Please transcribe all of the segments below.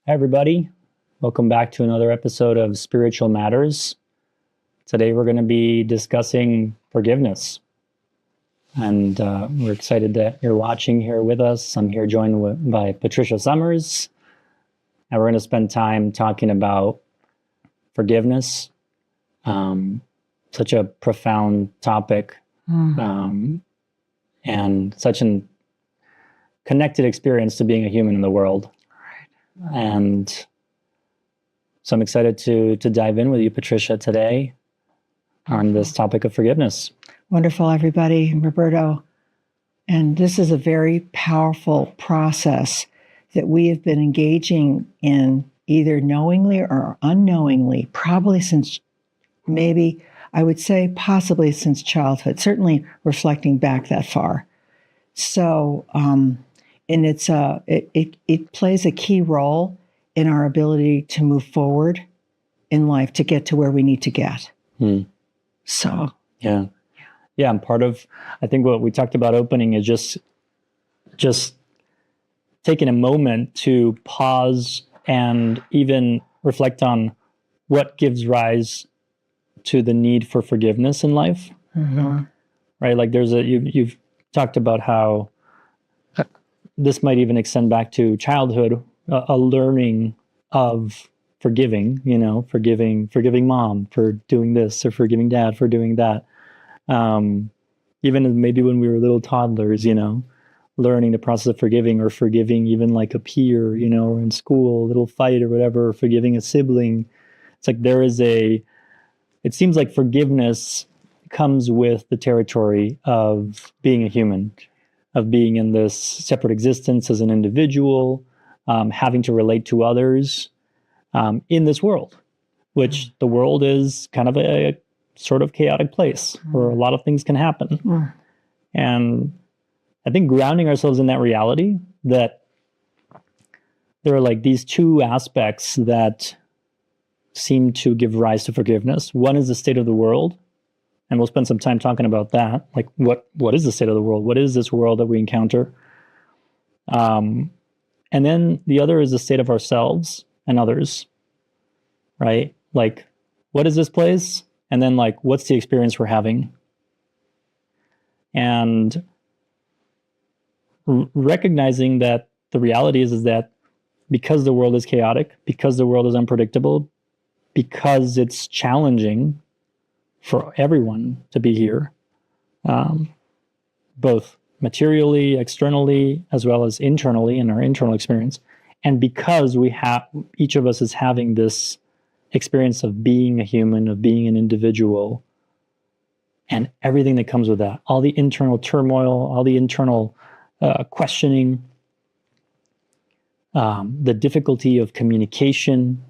Hi, everybody. Welcome back to another episode of Spiritual Matters. Today, we're going to be discussing forgiveness. And we're excited that you're watching here with us. I'm here joined by Patricia Summers. And we're going to spend time talking about forgiveness. Such a profound topic. And such a connected experience to being a human in the world. And so I'm excited to dive in with you, Patricia, today on this topic of forgiveness. Wonderful, everybody. Roberto. And this is a very powerful process that we have been engaging in either knowingly or unknowingly, probably since maybe, I would say possibly since childhood, certainly reflecting back that far. So, and it plays a key role in our ability to move forward in life to get to where we need to get. So yeah, and part of, I think what we talked about opening is just taking a moment to pause and even reflect on what gives rise to the need for forgiveness in life. Right? Like you've talked about how this might even extend back to childhood, a learning of forgiving, forgiving mom for doing this or forgiving dad for doing that. Even maybe when we were little toddlers, learning the process of forgiving or forgiving even like a peer, or in school, a little fight or whatever, or forgiving a sibling. It's like it seems like forgiveness comes with the territory of being a human, of being in this separate existence as an individual, having to relate to others in this world, which the world is kind of a sort of chaotic place where a lot of things can happen. And I think grounding ourselves in that reality, that there are like these two aspects that seem to give rise to forgiveness. One is the state of the world. And we'll spend some time talking about that. Like, what is the state of the world? What is this world that we encounter? And then the other is the state of ourselves and others, right? Like, what is this place? And then, like, what's the experience we're having? And recognizing that the reality is that because the world is chaotic, because the world is unpredictable, because it's challenging for everyone to be here, both materially, externally, as well as internally in our internal experience. And because each of us is having this experience of being a human, of being an individual, and everything that comes with that, all the internal turmoil, all the internal questioning, the difficulty of communication,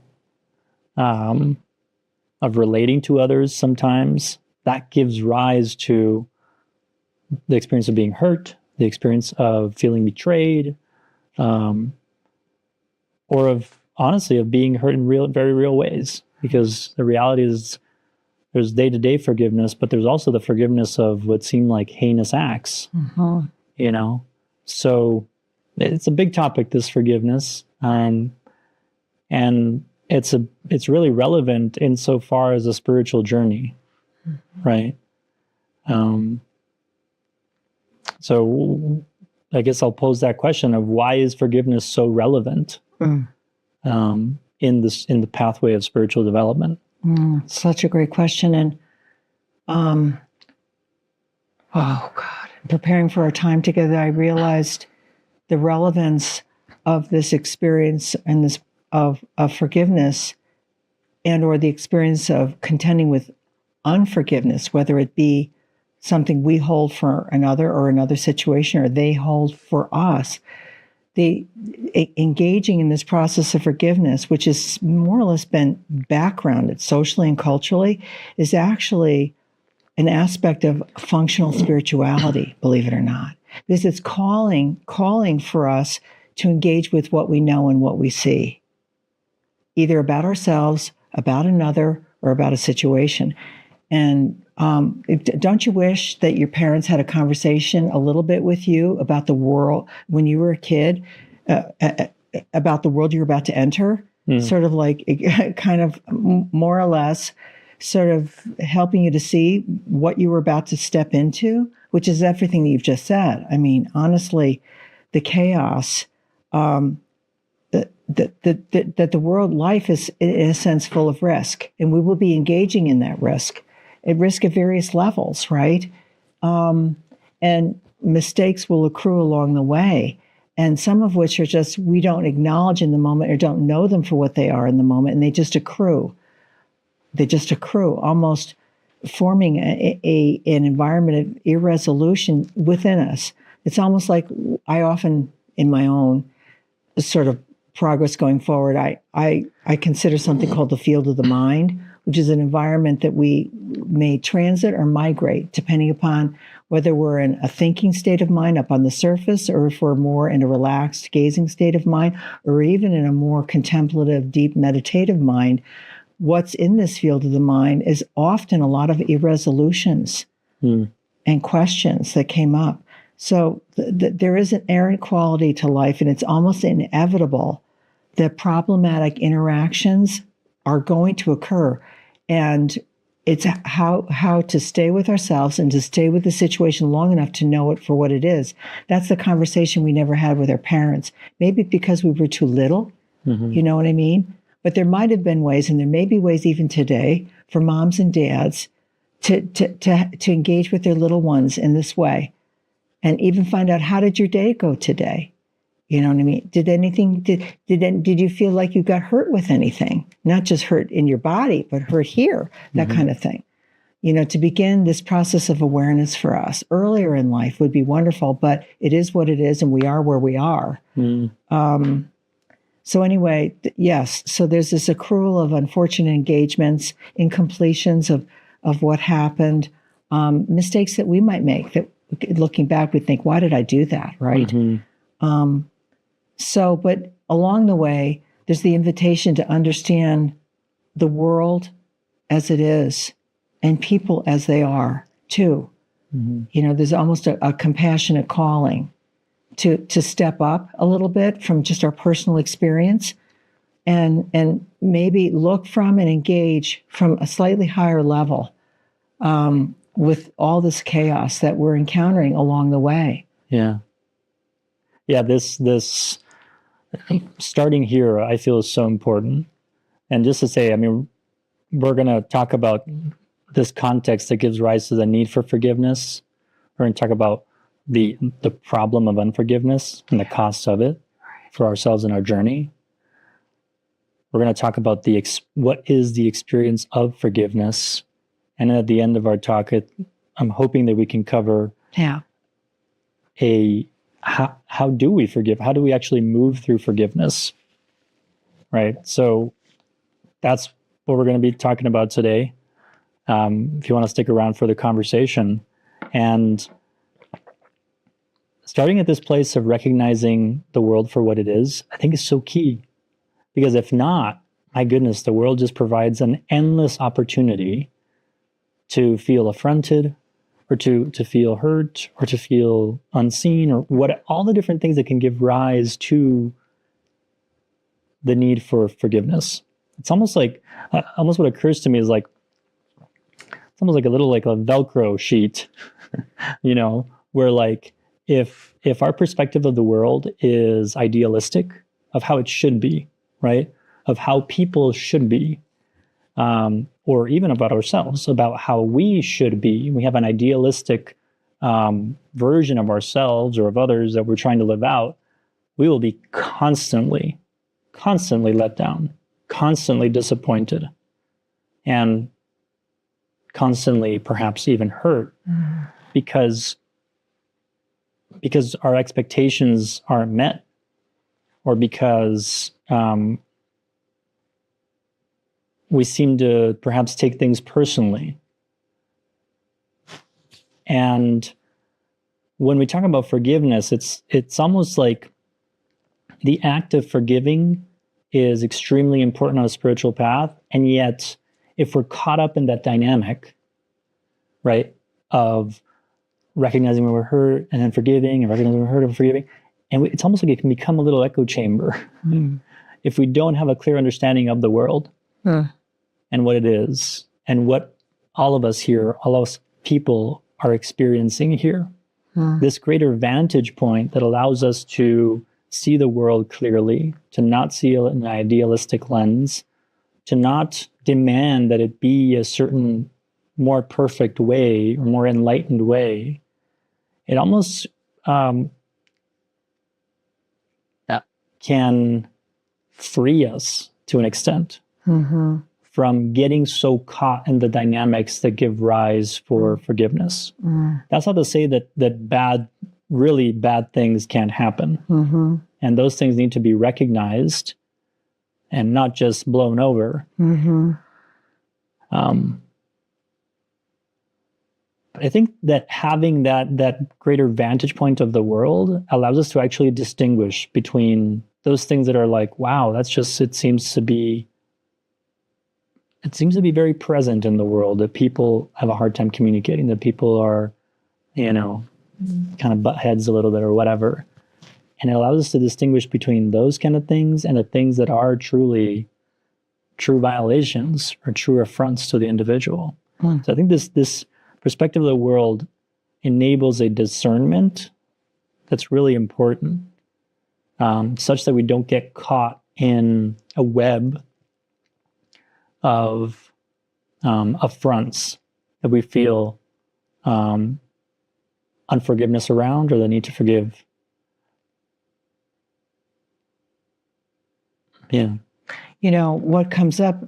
of relating to others sometimes, that gives rise to the experience of being hurt, the experience of feeling betrayed, or of, honestly, of being hurt in very real ways. Because the reality is there's day-to-day forgiveness, but there's also the forgiveness of what seem like heinous acts, So it's a big topic, this forgiveness. And it's really relevant insofar as a spiritual journey, right? So I guess I'll pose that question of why is forgiveness so relevant in the pathway of spiritual development? Such a great question. And preparing for our time together, I realized the relevance of this experience and this of forgiveness, and or the experience of contending with unforgiveness, whether it be something we hold for another or another situation, or they hold for us. Engaging in this process of forgiveness, which has more or less been backgrounded socially and culturally, is actually an aspect of functional spirituality, believe it or not. Because it's calling for us to engage with what we know and what we see, either about ourselves, about another, or about a situation. And don't you wish that your parents had a conversation a little bit with you about the world when you were a kid, about the world you're about to enter, sort of like kind of more or less sort of helping you to see what you were about to step into, which is everything that you've just said. I mean, honestly, the chaos, that the world life is in a sense full of risk, and we will be engaging in that risk at various levels, right? And mistakes will accrue along the way, and some of which are just we don't acknowledge in the moment or don't know them for what they are in the moment, and they just accrue. They just accrue, almost forming an environment of irresolution within us. It's almost like I often, in my own sort of progress going forward, I consider something called the field of the mind, which is an environment that we may transit or migrate, depending upon whether we're in a thinking state of mind up on the surface, or if we're more in a relaxed gazing state of mind, or even in a more contemplative, deep meditative mind. What's in this field of the mind is often a lot of irresolutions and questions that came up. So there is an errant quality to life, and it's almost inevitable that problematic interactions are going to occur. And it's how to stay with ourselves and to stay with the situation long enough to know it for what it is. That's the conversation we never had with our parents. Maybe because we were too little, you know what I mean? But there might have been ways, and there may be ways even today, for moms and dads to engage with their little ones in this way, and even find out, how did your day go today? You know what I mean? Did you feel like you got hurt with anything? Not just hurt in your body, but hurt here, that kind of thing. You know, to begin this process of awareness for us earlier in life would be wonderful, but it is what it is, and we are where we are. So anyway, yes, so there's this accrual of unfortunate engagements, incompletions of what happened, mistakes that we might make that looking back, we think, why did I do that, right? But along the way, there's the invitation to understand the world as it is and people as they are too. You know, there's almost a compassionate calling to step up a little bit from just our personal experience and maybe look from and engage from a slightly higher level with all this chaos that we're encountering along the way. Yeah. This starting here, I feel, is so important. And just to say, I mean, we're going to talk about this context that gives rise to the need for forgiveness. We're going to talk about the problem of unforgiveness and the costs of it for ourselves in our journey. We're going to talk about what is the experience of forgiveness. And at the end of our talk, I'm hoping that we can cover how do we forgive? How do we actually move through forgiveness? Right? So that's what we're going to be talking about today. If you want to stick around for the conversation. And starting at this place of recognizing the world for what it is, I think is so key. Because if not, my goodness, the world just provides an endless opportunity to feel affronted, or to feel hurt, or to feel unseen, or all the different things that can give rise to the need for forgiveness. It's almost like, almost what occurs to me is like, it's almost like a little like a Velcro sheet, you know, where like, if our perspective of the world is idealistic of how it should be, right? Of how people should be, or even about ourselves, about how we should be. We have an idealistic version of ourselves or of others that we're trying to live out. We will be constantly let down, constantly disappointed, and constantly perhaps even hurt because our expectations aren't met, or because we seem to perhaps take things personally. And when we talk about forgiveness, it's almost like the act of forgiving is extremely important on a spiritual path. And yet, if we're caught up in that dynamic, right, of recognizing when we're hurt and then forgiving, and recognizing when we're hurt and forgiving, And it's almost like it can become a little echo chamber if we don't have a clear understanding of the world and what it is and what all of us here, all of us people are experiencing here. This greater vantage point that allows us to see the world clearly, to not see it in an idealistic lens, to not demand that it be a certain more perfect way or more enlightened way. It almost can free us to an extent from getting so caught in the dynamics that give rise for forgiveness. That's not to say that really bad things can't happen. And those things need to be recognized and not just blown over. But I think that having that greater vantage point of the world allows us to actually distinguish between those things that are like, wow, that's just, it seems to be very present in the world, that people have a hard time communicating, that people are, kind of butt heads a little bit or whatever. And it allows us to distinguish between those kind of things and the things that are truly true violations or true affronts to the individual. So I think this perspective of the world enables a discernment that's really important, such that we don't get caught in a web of affronts that we feel unforgiveness around, or the need to forgive. Yeah. What comes up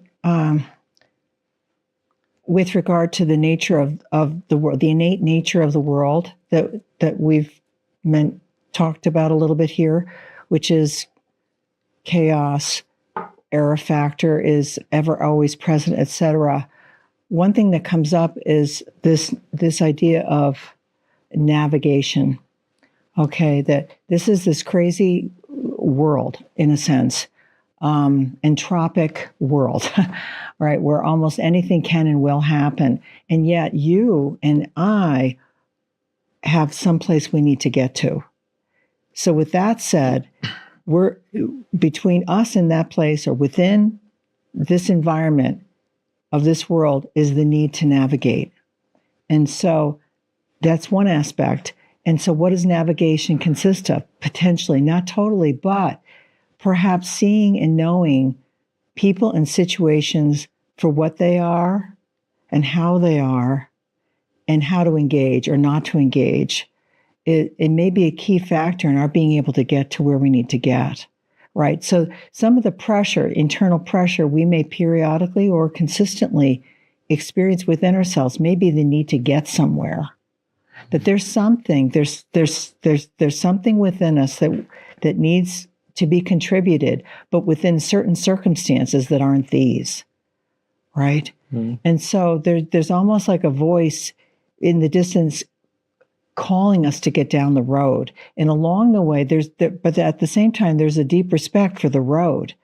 with regard to the nature of the world, the innate nature of the world that we've talked about a little bit here, which is chaos, error factor is ever always present, etc. One thing that comes up is this idea of navigation. Okay, that this is this crazy world, in a sense, entropic world, right, where almost anything can and will happen. And yet you and I have someplace we need to get to. So with that said, we're between us and that place, or within this environment of this world, is the need to navigate. And so that's one aspect. And so what does navigation consist of? Potentially, not totally, but perhaps seeing and knowing people and situations for what they are and how they are and how to engage or not to engage. It may be a key factor in our being able to get to where we need to get, right? So some of the pressure, internal pressure, we may periodically or consistently experience within ourselves, may be the need to get somewhere. That there's something within us that needs to be contributed, but within certain circumstances that aren't these, right? And so there's almost like a voice in the distance calling us to get down the road. And along the way, but at the same time, there's a deep respect for the road,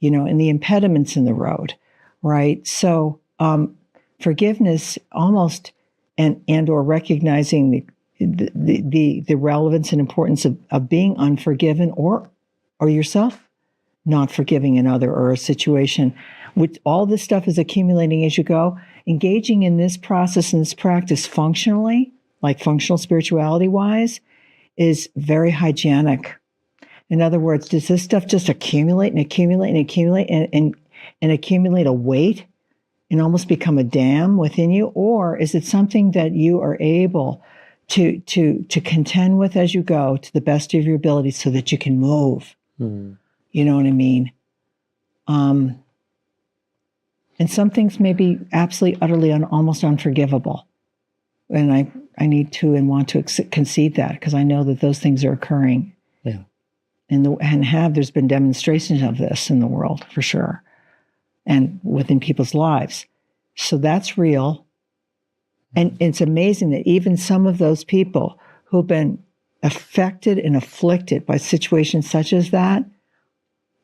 and the impediments in the road, right? So forgiveness almost and or recognizing the relevance and importance of being unforgiven or yourself not forgiving another or a situation. With all this stuff is accumulating as you go, engaging in this process and this practice functionally, like functional spirituality wise, is very hygienic. In other words, does this stuff just accumulate and accumulate and accumulate and accumulate a weight and almost become a dam within you? Or is it something that you are able to contend with as you go to the best of your ability so that you can move? You know what I mean? And some things may be absolutely, utterly, almost unforgivable. And I need to and want to concede that, because I know that those things are occurring. Yeah. There's been demonstrations of this in the world, for sure, and within people's lives. So that's real. And it's amazing that even some of those people who've been affected and afflicted by situations such as that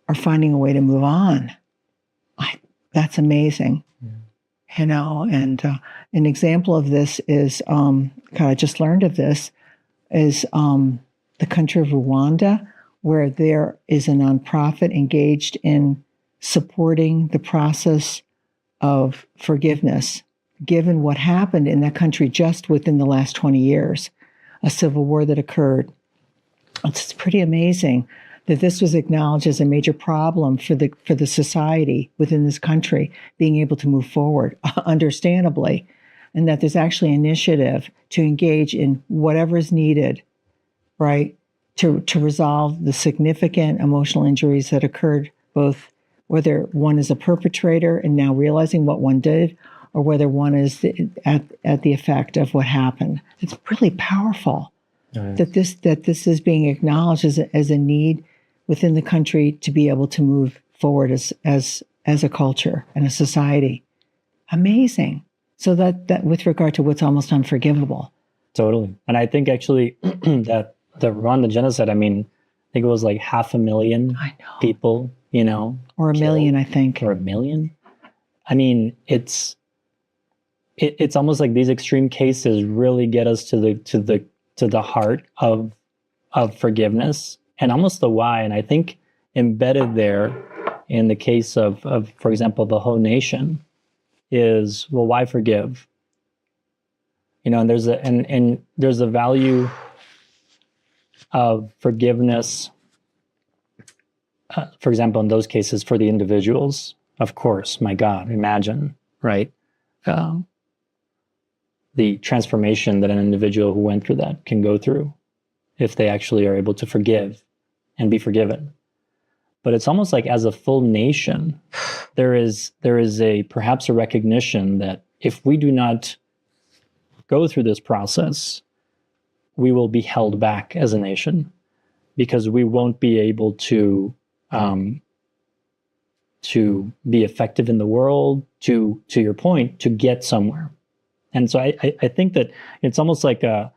are finding a way to move on. That's amazing. And an example of this is, I just learned of this, is the country of Rwanda, where there is a nonprofit engaged in supporting the process of forgiveness, given what happened in that country just within the last 20 years, a civil war that occurred. It's pretty amazing that this was acknowledged as a major problem for the society within this country being able to move forward, understandably, and that there's actually initiative to engage in whatever is needed, right, to resolve the significant emotional injuries that occurred, both whether one is a perpetrator and now realizing what one did, or whether one is at the effect of what happened. It's really powerful that this is being acknowledged as a need within the country to be able to move forward as a culture and a society. Amazing. So that with regard to what's almost unforgivable. Totally. And I think actually that the Rwanda genocide, I mean, I think it was like 500,000 people, you know. Or a million, I think. Or a million. I mean, it's almost like these extreme cases really get us to the heart of forgiveness and almost the why. And I think embedded there in the case of for example, the whole nation is, well, why forgive? You know, and there's a value of forgiveness, for example, in those cases for the individuals, of course, my God, imagine, right? The transformation that an individual who went through that can go through if they actually are able to forgive and be forgiven. But it's almost like as a full nation, there is perhaps a recognition that if we do not go through this process, we will be held back as a nation because we won't be able to be effective in the world, to your point, to get somewhere. And so I think that it's almost like a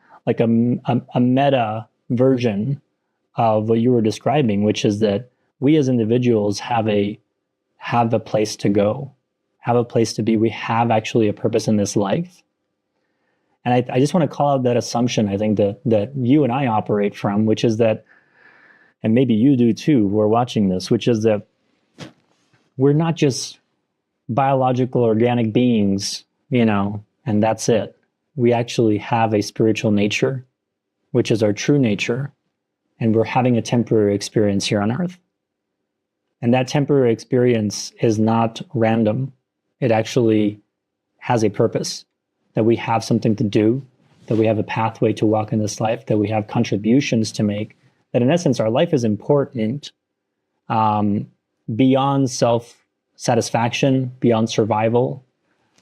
meta version of what you were describing, which is that we as individuals have a place to go, have a place to be. We have actually a purpose in this life. And I just want to call out that assumption, I think, that you and I operate from, which is that, and maybe you do too, who are watching this, which is that we're not just biological, organic beings, you know, and that's it. We actually have a spiritual nature, which is our true nature, and we're having a temporary experience here on earth. And that temporary experience is not random. It actually has a purpose, that we have something to do, that we have a pathway to walk in this life, that we have contributions to make, that in essence, our life is important beyond self-satisfaction, beyond survival,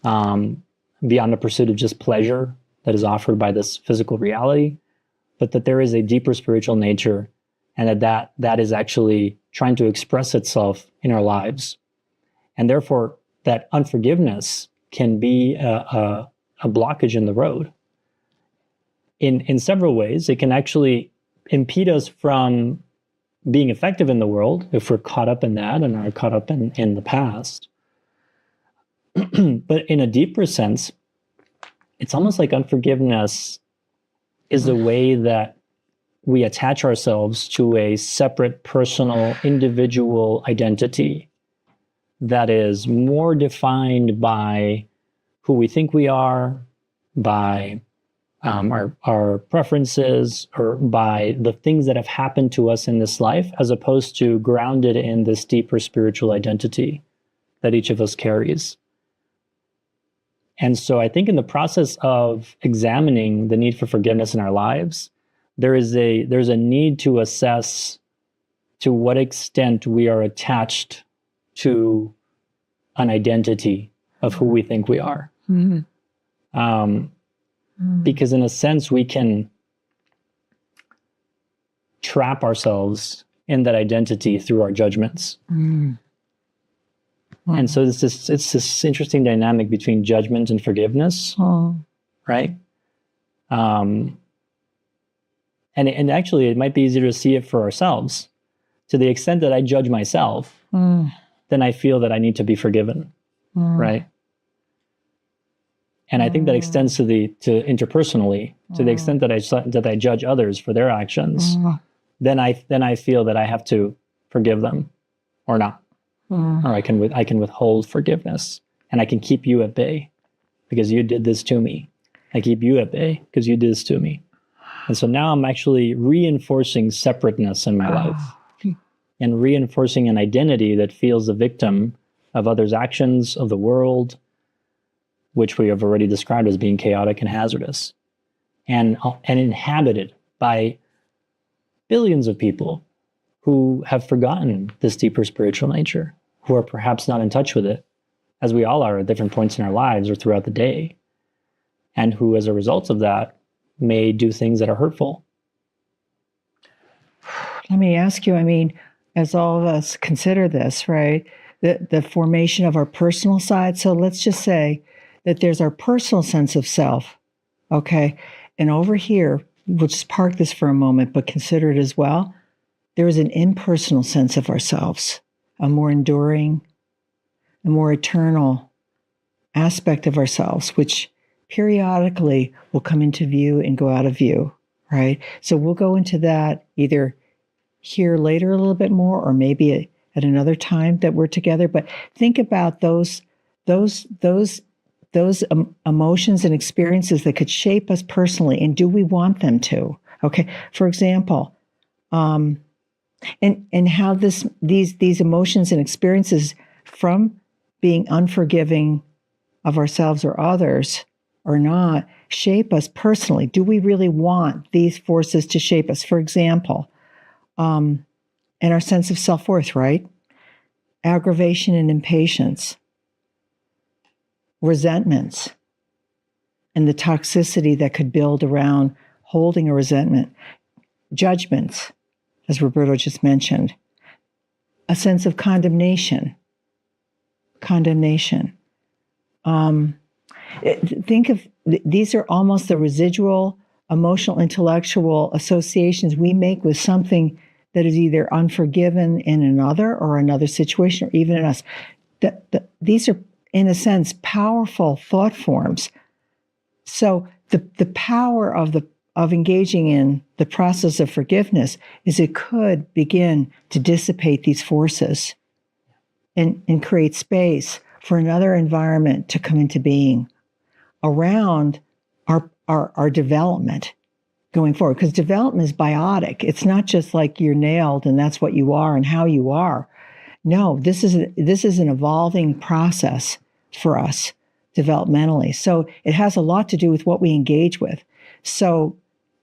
beyond the pursuit of just pleasure that is offered by this physical reality, but that there is a deeper spiritual nature, and that is actually trying to express itself in our lives. And therefore, that unforgiveness can be a blockage in the road. In several ways, it can actually impede us from being effective in the world if we're caught up in that and are caught up in the past. But in a deeper sense, it's almost like unforgiveness is a way that we attach ourselves to a separate, personal, individual identity that is more defined by who we think we are, by our preferences, or by the things that have happened to us in this life, as opposed to grounded in this deeper spiritual identity that each of us carries. And so I think in the process of examining the need for forgiveness in our lives, there's a need to assess to what extent we are attached to an identity of who we think we are. Mm-hmm. Because in a sense, we can trap ourselves in that identity through our judgments. Mm. And so it's this interesting dynamic between judgment and forgiveness, right? And actually, it might be easier to see it for ourselves. To the extent that I judge myself, then I feel that I need to be forgiven, right? And I think that extends to interpersonally, to the extent that I judge others for their actions. Then I feel that I have to forgive them, or not, or I can withhold forgiveness, and I can keep you at bay because you did this to me. I keep you at bay because you did this to me, and so now I'm actually reinforcing separateness in my life, and reinforcing an identity that feels the victim of others' actions, of the world, which we have already described as being chaotic and hazardous, and inhabited by billions of people who have forgotten this deeper spiritual nature, who are perhaps not in touch with it, as we all are at different points in our lives or throughout the day, and who, as a result of that, may do things that are hurtful. Let me ask you, I mean, as all of us consider this, right, the formation of our personal side. So let's just say that there's our personal sense of self, okay? And over here, we'll just park this for a moment, but consider it as well. There is an impersonal sense of ourselves, a more enduring, a more eternal aspect of ourselves, which periodically will come into view and go out of view, right? So we'll go into that either here later a little bit more, or maybe at another time that we're together. But think about those emotions and experiences that could shape us personally, and do we want them to? Okay, for example, and how these emotions and experiences from being unforgiving of ourselves or others or not shape us personally. Do we really want these forces to shape us? For example, and our sense of self-worth, right? Aggravation and impatience, resentments, and the toxicity that could build around holding a resentment, judgments, as Roberto just mentioned, a sense of condemnation. Think of, these are almost the residual emotional, intellectual associations we make with something that is either unforgiven in another or another situation, or even in us. These are, in a sense, powerful thought forms. So the power of engaging in the process of forgiveness is it could begin to dissipate these forces and create space for another environment to come into being around our development going forward. Because development is biotic. It's not just like you're nailed and that's what you are and how you are. No, this is an evolving process for us developmentally. So it has a lot to do with what we engage with. So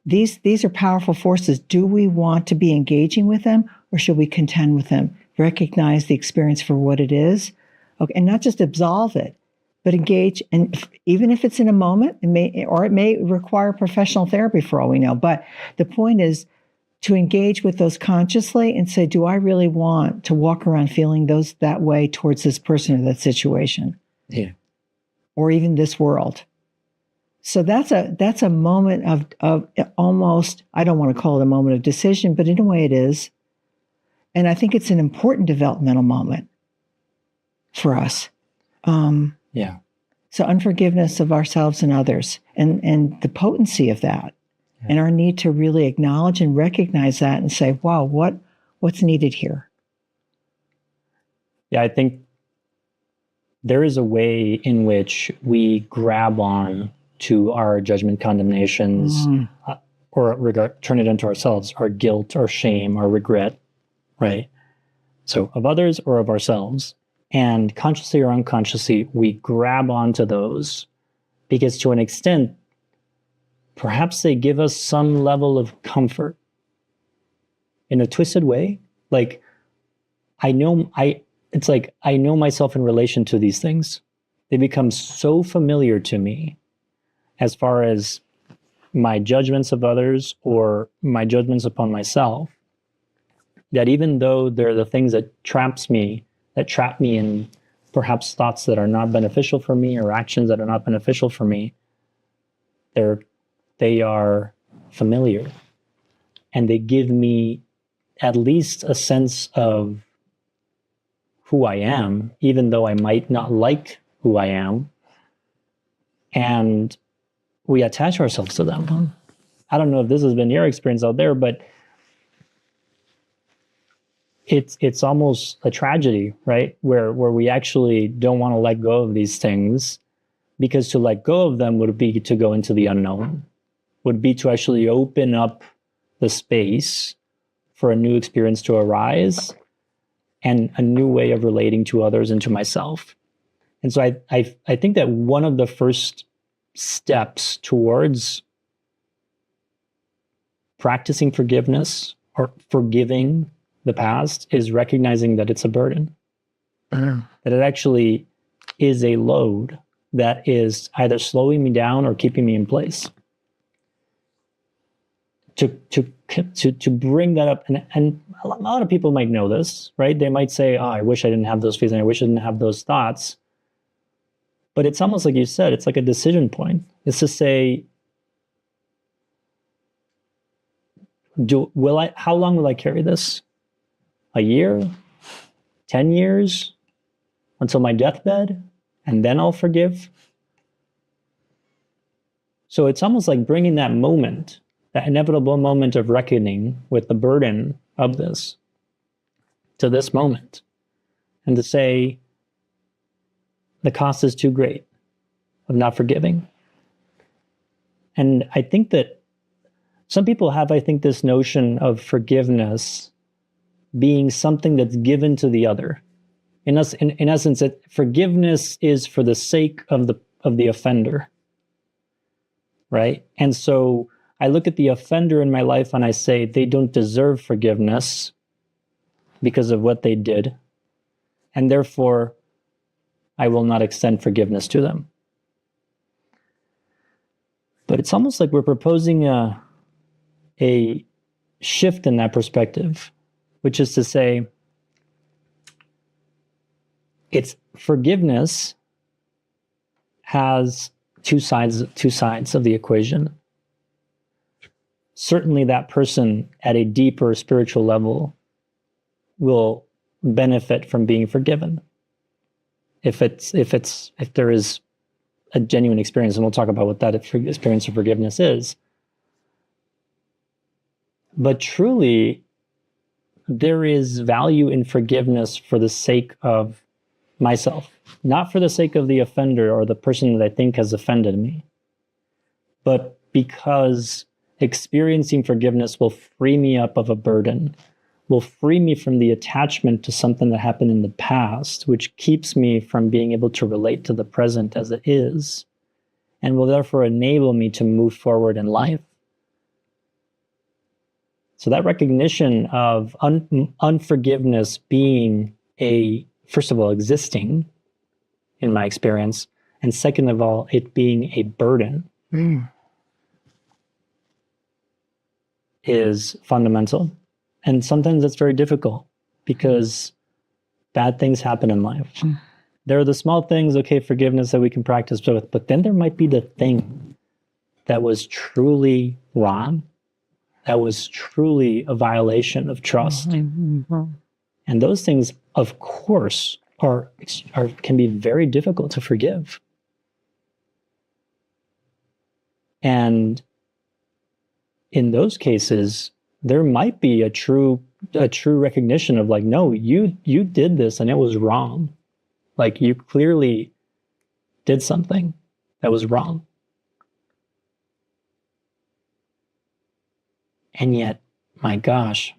these are powerful forces. Do we want to be engaging with them, or should we contend with them? Recognize the experience for what it is, okay, and not just absolve it, but engage. And even if it's in a moment, it may require professional therapy for all we know. But the point is to engage with those consciously and say, do I really want to walk around feeling that way towards this person or that situation? Yeah. Or even this world. So that's a moment of almost, I don't want to call it a moment of decision, but in a way it is. And I think it's an important developmental moment for us. Yeah. So unforgiveness of ourselves and others, and the potency of that, and our need to really acknowledge and recognize that and say, wow, what's needed here? Yeah, I think there is a way in which we grab on to our judgment, condemnations, or turn it into ourselves, our guilt, our shame, our regret, right? So of others or of ourselves. And consciously or unconsciously, we grab onto those because to an extent, perhaps they give us some level of comfort in a twisted way. Like, I know myself in relation to these things. They become so familiar to me as far as my judgments of others or my judgments upon myself, that even though they're the things that trap me in perhaps thoughts that are not beneficial for me or actions that are not beneficial for me, they are familiar, and they give me at least a sense of who I am, even though I might not like who I am. and we attach ourselves to them. I don't know if this has been your experience out there, but it's almost a tragedy, right? Where we actually don't want to let go of these things, because to let go of them would be to go into the unknown, would be to actually open up the space for a new experience to arise and a new way of relating to others and to myself. And so I think that one of the first steps towards practicing forgiveness or forgiving the past is recognizing that it's a burden, that it actually is a load that is either slowing me down or keeping me in place. To bring that up, and a lot of people might know this, right? They might say, "Oh, I wish I didn't have those feelings. I wish I didn't have those thoughts." But it's almost like you said, it's like a decision point. It's to say, how long will I carry this? A year? 10 years? Until my deathbed? And then I'll forgive? So it's almost like bringing that moment, that inevitable moment of reckoning with the burden of this, to this moment, and to say, the cost is too great of not forgiving. And I think that some people have, this notion of forgiveness being something that's given to the other. In essence, that forgiveness is for the sake of the offender, right? And so I look at the offender in my life and I say, they don't deserve forgiveness because of what they did, and therefore I will not extend forgiveness to them. But it's almost like we're proposing a shift in that perspective, which is to say, it's forgiveness has two sides of the equation. Certainly that person at a deeper spiritual level will benefit from being forgiven. If there is a genuine experience, and we'll talk about what that experience of forgiveness is. But truly, there is value in forgiveness for the sake of myself, not for the sake of the offender or the person that I think has offended me, but because experiencing forgiveness will free me up of a burden, will free me from the attachment to something that happened in the past, which keeps me from being able to relate to the present as it is, and will therefore enable me to move forward in life. So that recognition of unforgiveness being first of all, existing in my experience, and second of all, it being a burden is fundamental. And sometimes that's very difficult because bad things happen in life. There are the small things, okay, forgiveness that we can practice with, but then there might be the thing that was truly wrong, that was truly a violation of trust. And those things, of course, can be very difficult to forgive. And in those cases, there might be a true recognition of like, no, you did this and it was wrong. Like you clearly did something that was wrong. And yet, my gosh,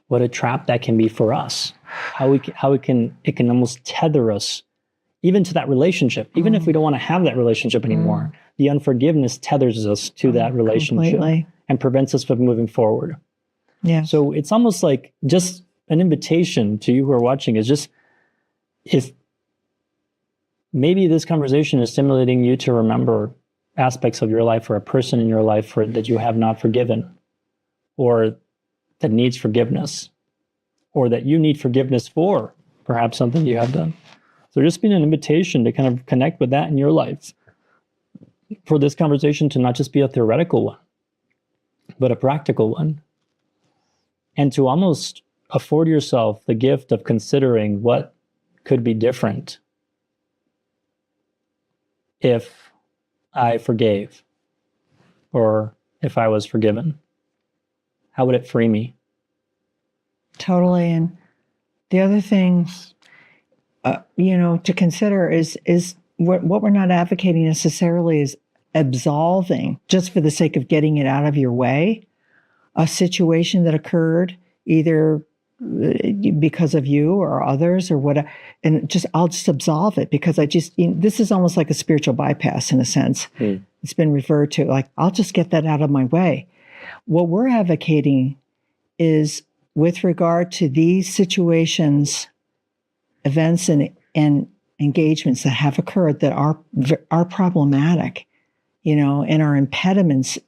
what a trap that can be for us. How it can almost tether us even to that relationship, even if we don't want to have that relationship anymore. The unforgiveness tethers us to that relationship completely. And prevents us from moving forward. Yeah. So it's almost like just an invitation to you who are watching is just, if maybe this conversation is stimulating you to remember aspects of your life or a person in your life that you have not forgiven, or that needs forgiveness, or that you need forgiveness for perhaps something you have done. So just being an invitation to kind of connect with that in your life, for this conversation to not just be a theoretical one, but a practical one. And to almost afford yourself the gift of considering what could be different if I forgave or if I was forgiven? How would it free me? Totally. And the other thing, to consider is what we're not advocating necessarily is absolving just for the sake of getting it out of your way, a situation that occurred either because of you or others or whatever, and I'll just absolve it because this is almost like a spiritual bypass in a sense. It's been referred to like, I'll just get that out of my way. What we're advocating is with regard to these situations, events and engagements that have occurred that are problematic, and are impediments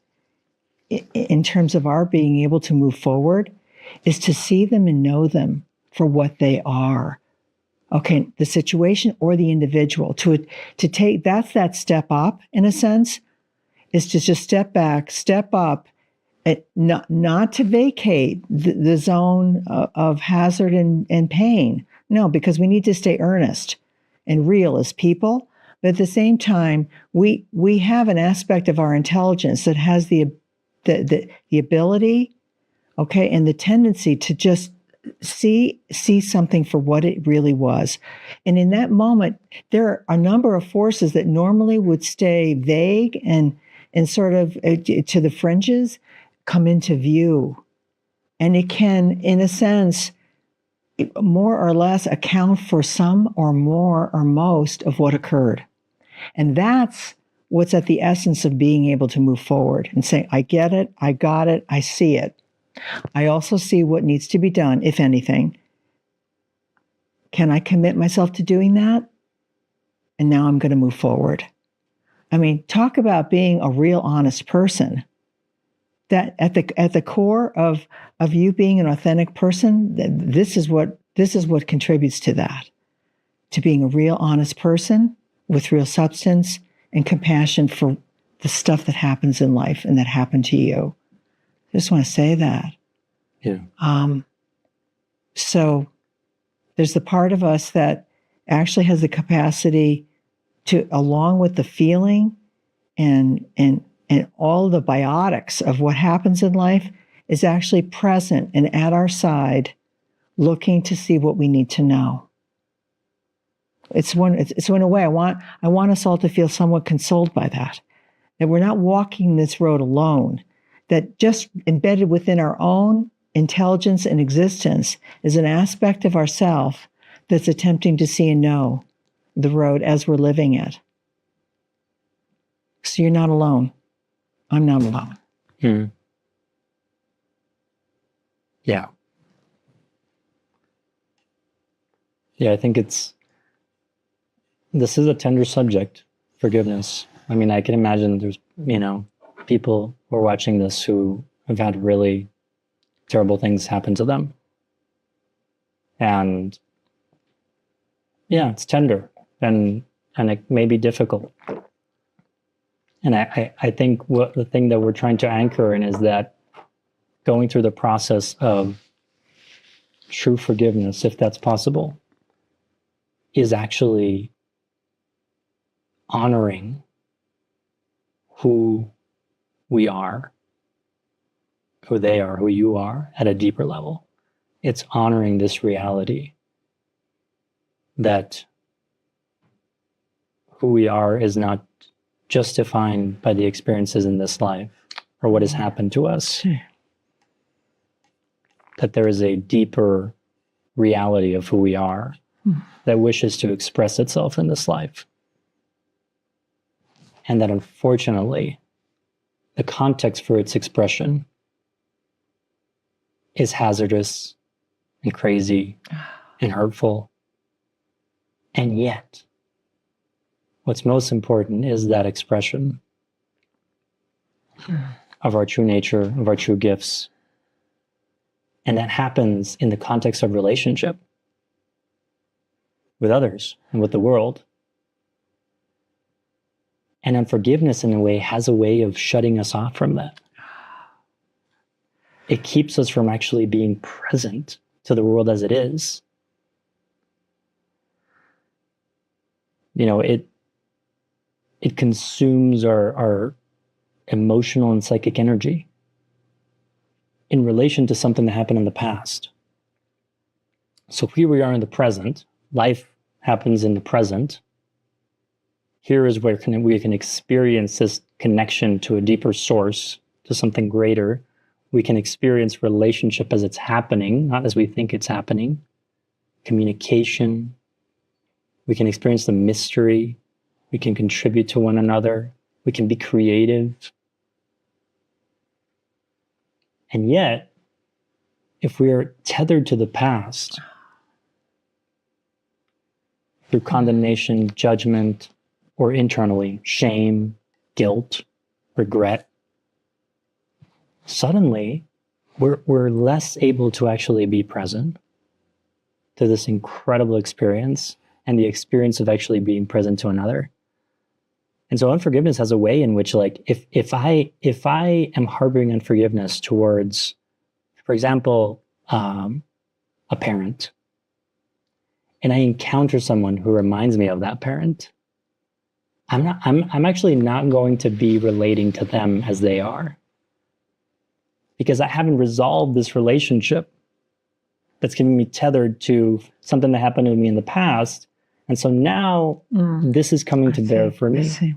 in terms of our being able to move forward, is to see them and know them for what they are. Okay, the situation or the individual. To take, that's that step up in a sense, is to just step back, step up, and not to vacate the zone of hazard and pain. No, because we need to stay earnest and real as people. But at the same time, we have an aspect of our intelligence that has the ability, okay, and the tendency to just see something for what it really was. And in that moment, there are a number of forces that normally would stay vague and sort of to the fringes come into view. And it can, in a sense, more or less account for some or more or most of what occurred. And that's what's at the essence of being able to move forward and say, I get it, I got it, I see it. I also see what needs to be done, if anything. Can I commit myself to doing that? And now I'm going to move forward. I mean, talk about being a real honest person. That at the core of you being an authentic person, this is what contributes to that. To being a real honest person with real substance and compassion for the stuff that happens in life and that happened to you. I just want to say that. Yeah. So there's the part of us that actually has the capacity to, along with the feeling and all the biotics of what happens in life, is actually present and at our side, looking to see what we need to know. So in a way, I want us all to feel somewhat consoled by that we're not walking this road alone, that just embedded within our own intelligence and existence is an aspect of ourself that's attempting to see and know the road as we're living it. So you're not alone. I'm not alone. Yeah. Yeah, I think this is a tender subject, forgiveness. I mean, I can imagine there's, people who are watching this who have had really terrible things happen to them. And yeah, it's tender and it may be difficult. And I think the thing that we're trying to anchor in is that going through the process of true forgiveness, if that's possible, is actually honoring who we are, who they are, who you are at a deeper level. It's honoring this reality that who we are is not just defined by the experiences in this life or what has happened to us. That there is a deeper reality of who we are that wishes to express itself in this life. And that unfortunately, the context for its expression is hazardous and crazy and hurtful. And yet, what's most important is that expression of our true nature, of our true gifts. And that happens in the context of relationship with others and with the world. And unforgiveness, in a way, has a way of shutting us off from that. It keeps us from actually being present to the world as it is. it consumes our emotional and psychic energy in relation to something that happened in the past. So here we are in the present. Life happens in the present. Here is where we can experience this connection to a deeper source, to something greater. We can experience relationship as it's happening, not as we think it's happening. Communication. We can experience the mystery. We can contribute to one another. We can be creative. And yet, if we are tethered to the past through condemnation, judgment, or internally, shame, guilt, regret, suddenly we're less able to actually be present to this incredible experience and the experience of actually being present to another. And so unforgiveness has a way in which, like, if I am harboring unforgiveness towards, for example, a parent, and I encounter someone who reminds me of that parent, I'm actually not going to be relating to them as they are, because I haven't resolved this relationship that's keeping me tethered to something that happened to me in the past. And so now this is coming to bear for me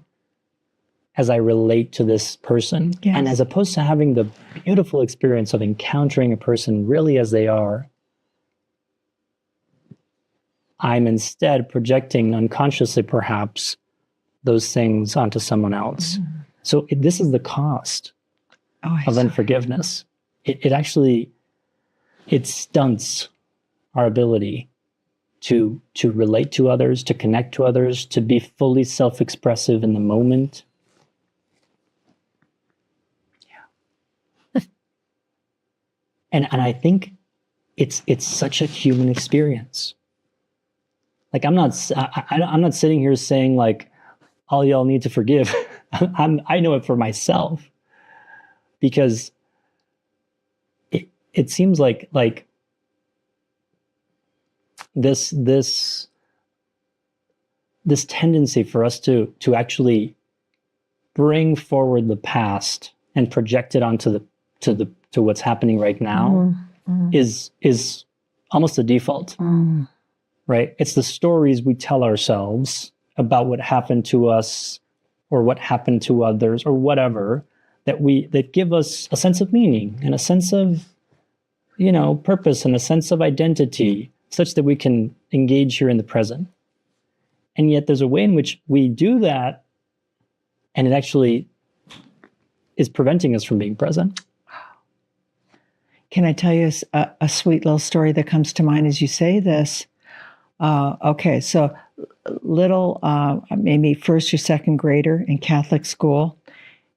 as I relate to this person. Yes. And as opposed to having the beautiful experience of encountering a person really as they are, I'm instead projecting unconsciously, perhaps, those things onto someone else. So this is the cost of unforgiveness. It actually, it stunts our ability to relate to others, to connect to others, to be fully self-expressive in the moment. Yeah. And I think it's such a human experience. Like, I'm not sitting here saying, like, all y'all need to forgive. I know it for myself, because it seems like this tendency for us to actually bring forward the past and project it onto to what's happening right now is almost a default. Right? It's the stories we tell ourselves about what happened to us or what happened to others or whatever that give us a sense of meaning and a sense of, purpose and a sense of identity, such that we can engage here in the present. And yet there's a way in which we do that, and it actually is preventing us from being present. Can I tell you a sweet little story that comes to mind as you say this? Okay, so little, maybe first or second grader in Catholic school,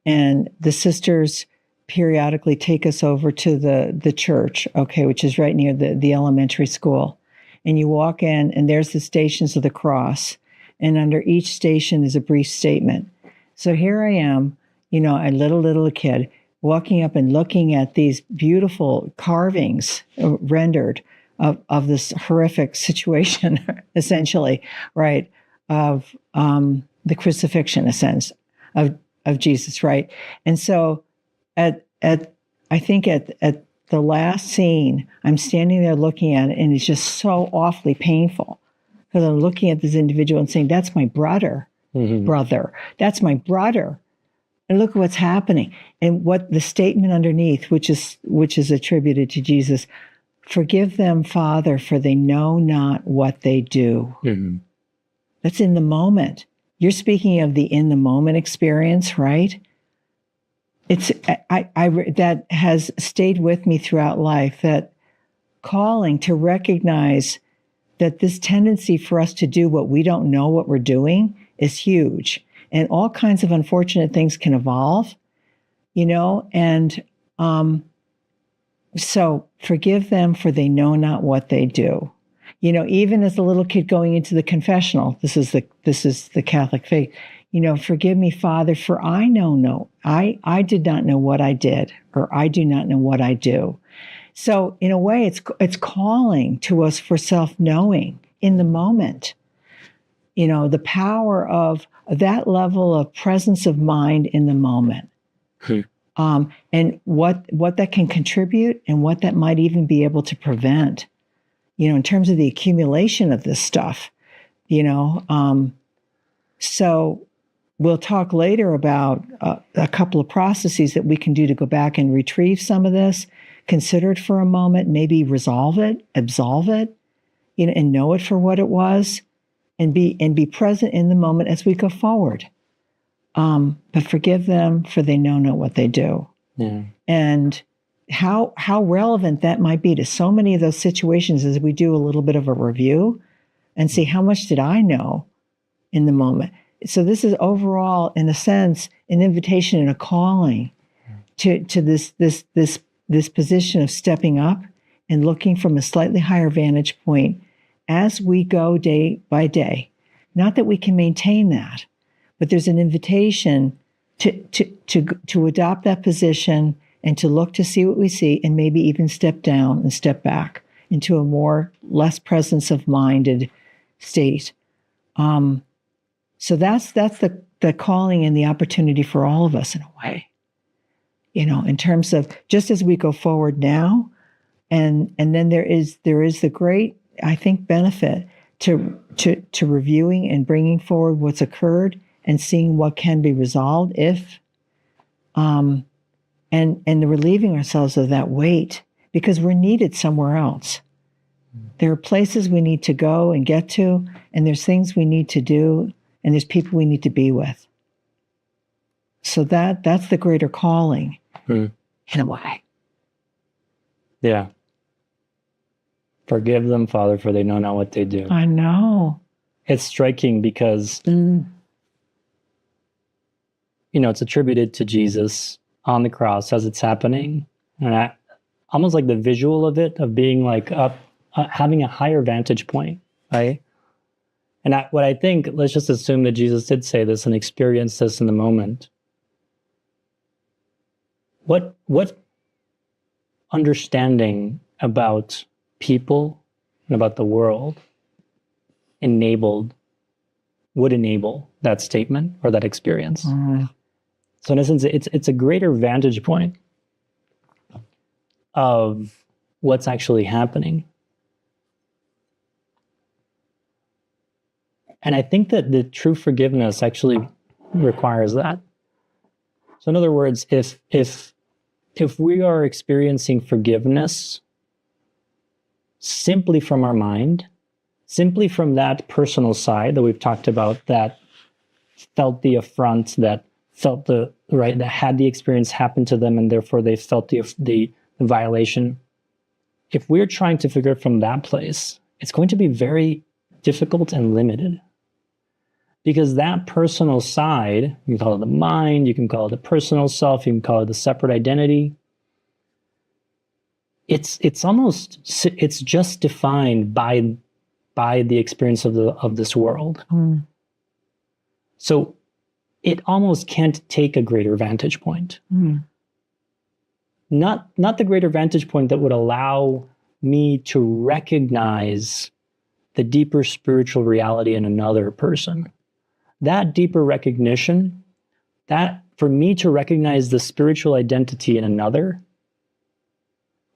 and the sisters periodically take us over to the church, okay, which is right near the elementary school. And you walk in, and there's the Stations of the Cross, and under each station is a brief statement. So here I am, a little kid, walking up and looking at these beautiful carvings rendered of this horrific situation, essentially, right, of the crucifixion, a sense, of Jesus, right? And so at the last scene, I'm standing there looking at it, and it's just so awfully painful, because I'm looking at this individual and saying, that's my brother, that's my brother. And look at what's happening. And what the statement underneath, which is attributed to Jesus, forgive them, Father, for they know not what they do. That's in the moment. You're speaking of the in the moment experience, right? It's that has stayed with me throughout life, that calling to recognize that this tendency for us to do what we don't know what we're doing is huge. And all kinds of unfortunate things can evolve, and so forgive them, for they know not what they do. Even as a little kid going into the confessional, this is the Catholic faith. Forgive me, Father, for I did not know what I did, or I do not know what I do. So in a way, it's calling to us for self-knowing in the moment. the power of that level of presence of mind in the moment. And what that can contribute and what that might even be able to prevent, in terms of the accumulation of this stuff, So we'll talk later about a couple of processes that we can do to go back and retrieve some of this, consider it for a moment, maybe resolve it, absolve it, and know it for what it was, and be present in the moment as we go forward. But forgive them, for they know not what they do. Yeah. And how relevant that might be to so many of those situations as we do a little bit of a review and see how much did I know in the moment. So this is overall, in a sense, an invitation and a calling to this position of stepping up and looking from a slightly higher vantage point as we go day by day. Not that we can maintain that, but there's an invitation to adopt that position and to look to see what we see, and maybe even step down and step back into a less presence of minded state. So that's the calling and the opportunity for all of us in a way, in terms of just as we go forward now, and then there is the great, I think, benefit to reviewing and bringing forward what's occurred and seeing what can be resolved and relieving ourselves of that weight, because we're needed somewhere else. There are places we need to go and get to, and there's things we need to do, and there's people we need to be with. So that's the greater calling, in a way. Yeah. Forgive them, Father, for they know not what they do. I know. It's striking because, it's attributed to Jesus on the cross as it's happening. And almost like the visual of it, of being like up, having a higher vantage point, right? And what I think, let's just assume that Jesus did say this and experienced this in the moment. What understanding about people and about the world would enable that statement or that experience? So in essence, it's a greater vantage point of what's actually happening. And I think that the true forgiveness actually requires that. So in other words, if we are experiencing forgiveness simply from our mind, simply from that personal side that we've talked about, that felt the affront, that felt that had the experience happen to them, and therefore they felt the violation. If we're trying to figure it from that place, it's going to be very difficult and limited. Because that personal side, you can call it the mind, you can call it the personal self, you can call it the separate identity. It's just defined by the experience of this world. So it almost can't take a greater vantage point. Not the greater vantage point that would allow me to recognize the deeper spiritual reality in another person. That deeper recognition, that for me to recognize the spiritual identity in another,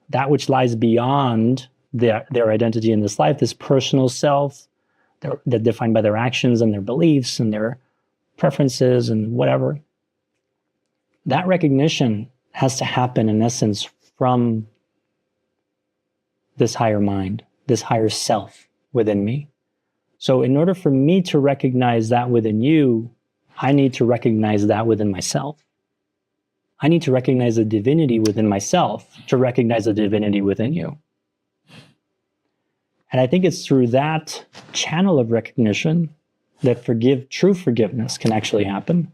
that which lies beyond their identity in this life, this personal self, they're defined by their actions and their beliefs and their preferences and whatever. That recognition has to happen, in essence, from this higher mind, this higher self within me. So in order for me to recognize that within you, I need to recognize that within myself. I need to recognize the divinity within myself to recognize the divinity within you. And I think it's through that channel of recognition that true forgiveness can actually happen.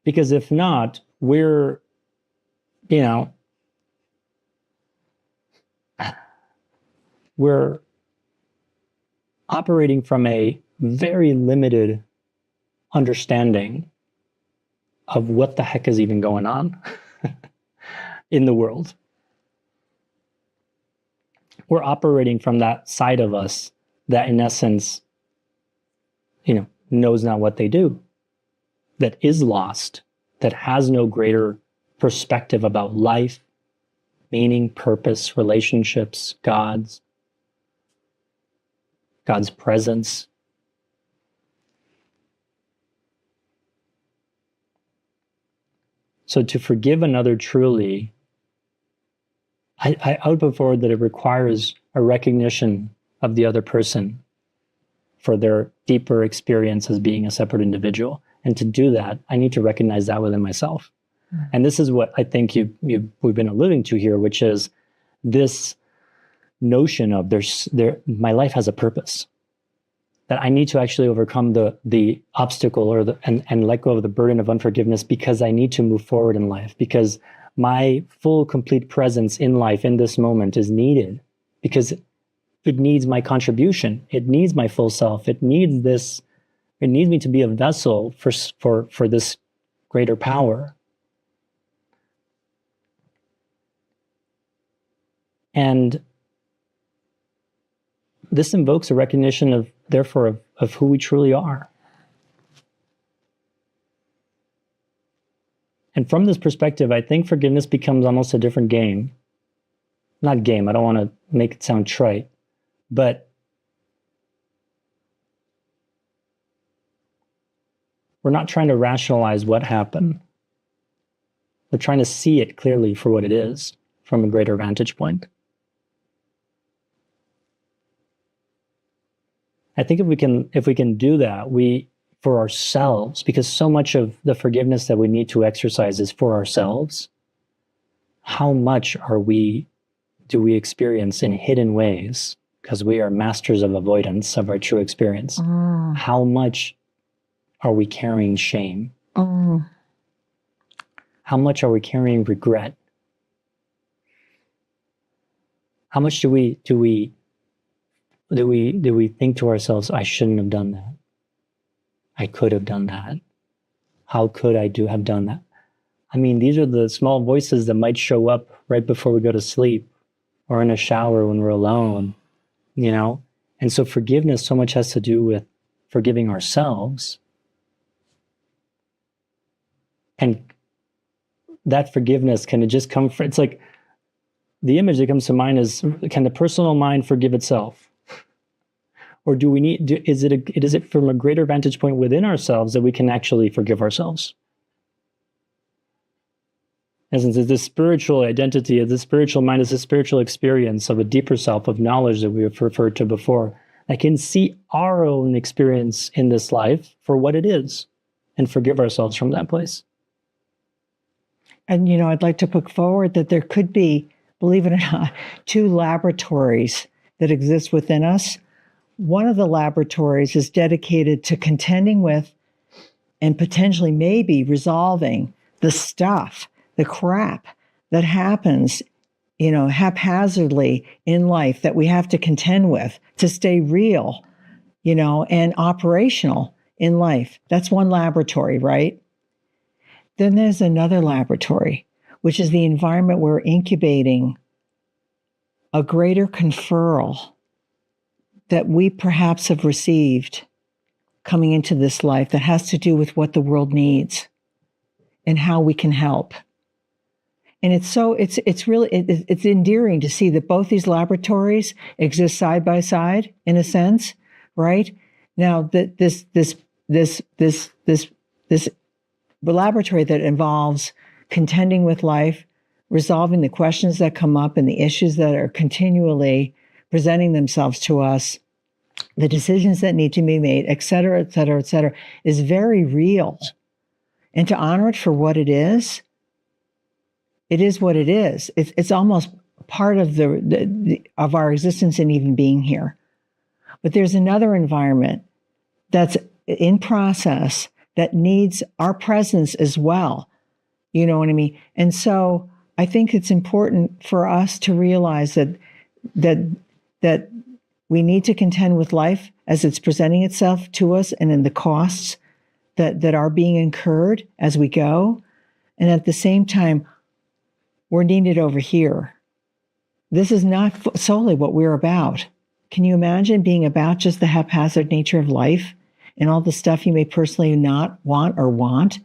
Because if not, we're operating from a very limited understanding of what the heck is even going on in the world. We're operating from that side of us that, in essence, knows not what they do, that is lost, that has no greater perspective about life, meaning, purpose, relationships, God's presence. So to forgive another truly, I would put forward that it requires a recognition of the other person for their deeper experience as being a separate individual. And to do that, I need to recognize that within myself. Mm-hmm. And this is what I think we've been alluding to here, which is this notion of my life has a purpose. That I need to actually overcome the obstacle and let go of the burden of unforgiveness because I need to move forward in life, because my full, complete presence in life in this moment is needed, because it needs my contribution. It needs my full self. It needs me to be a vessel for this greater power. And this invokes a recognition of who we truly are. And from this perspective, I think forgiveness becomes almost a different game. Not game, I don't want to make it sound trite, but we're not trying to rationalize what happened. We're trying to see it clearly for what it is from a greater vantage point. I think if we can do that, for ourselves, because so much of the forgiveness that we need to exercise is for ourselves, how much do we experience in hidden ways, because we are masters of avoidance of our true experience. How much are we carrying shame? How much are we carrying regret? How much do we think to ourselves, I shouldn't have done that? I could have done that. How could I have done that? I mean, these are the small voices that might show up right before we go to sleep or in a shower when we're alone, And so forgiveness so much has to do with forgiving ourselves. And that forgiveness, can it just come from, it's like, the image that comes to mind is, can the personal mind forgive itself? Or is it from a greater vantage point within ourselves that we can actually forgive ourselves? In essence, is this spiritual identity, is this spiritual mind, is this spiritual experience of a deeper self, of knowledge that we have referred to before, that can see our own experience in this life for what it is and forgive ourselves from that place. And, I'd like to put forward that there could be, believe it or not, 2 laboratories that exist within us. One of the laboratories is dedicated to contending with and potentially maybe resolving the stuff, the crap that happens, haphazardly in life that we have to contend with to stay real, and operational in life. That's one laboratory, right? Then there's another laboratory, which is the environment where we're incubating a greater conferral that we perhaps have received coming into this life that has to do with what the world needs and how we can help. And it's really endearing to see that both these laboratories exist side by side in a sense, right? Now that this laboratory that involves contending with life, resolving the questions that come up and the issues that are continually presenting themselves to us, the decisions that need to be made, et cetera, et cetera, et cetera, is very real. And to honor it for what it is what it is. It's almost part of of our existence and even being here. But there's another environment that's in process that needs our presence as well. You know what I mean? And so I think it's important for us to realize that we need to contend with life as it's presenting itself to us and in the costs that are being incurred as we go. And at the same time, we're needed over here. This is not solely what we're about. Can you imagine being about just the haphazard nature of life and all the stuff you may personally not want,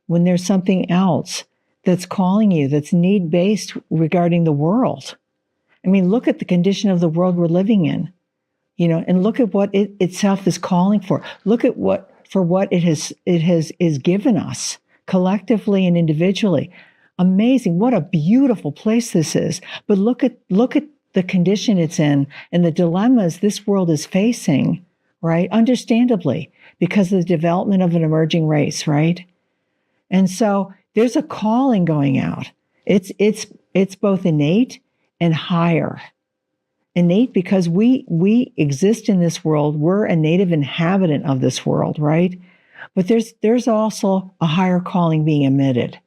when there's something else that's calling you, that's need-based regarding the world. I mean, look at the condition of the world we're living in, and look at what it itself is calling for. Look at what it has given us collectively and individually. Amazing. What a beautiful place this is. But look at the condition it's in and the dilemmas this world is facing, right? Understandably, because of the development of an emerging race, right? And so there's a calling going out. It's both innate and higher. Innate because we exist in this world. We're a native inhabitant of this world, right? But there's also a higher calling being emitted,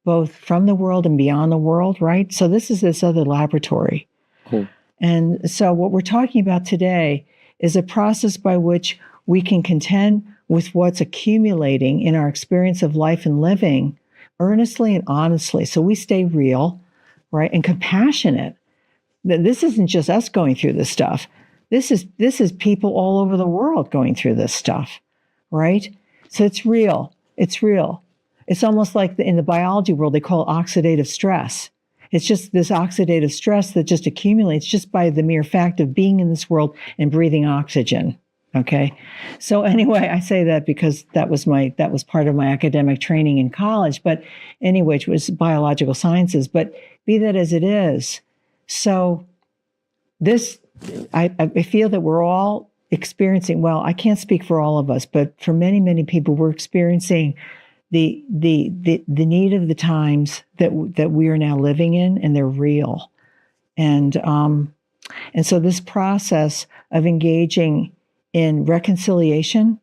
both from the world and beyond the world, right? So this is this other laboratory. Cool. And so what we're talking about today is a process by which we can contend with what's accumulating in our experience of life and living earnestly and honestly. So we stay real, right? And compassionate. This isn't just us going through this stuff. This is people all over the world going through this stuff, right? So it's real. It's real. It's almost like in the biology world, they call it oxidative stress. It's just this oxidative stress that just accumulates just by the mere fact of being in this world and breathing oxygen. Okay. So anyway, I say that because that was part of my academic training in college, but anyway, it was biological sciences, but be that as it is. So I feel that we're all experiencing, well, I can't speak for all of us, but for many, many people, we're experiencing the need of the times that we are now living in, and they're real. And so this process of engaging in reconciliation,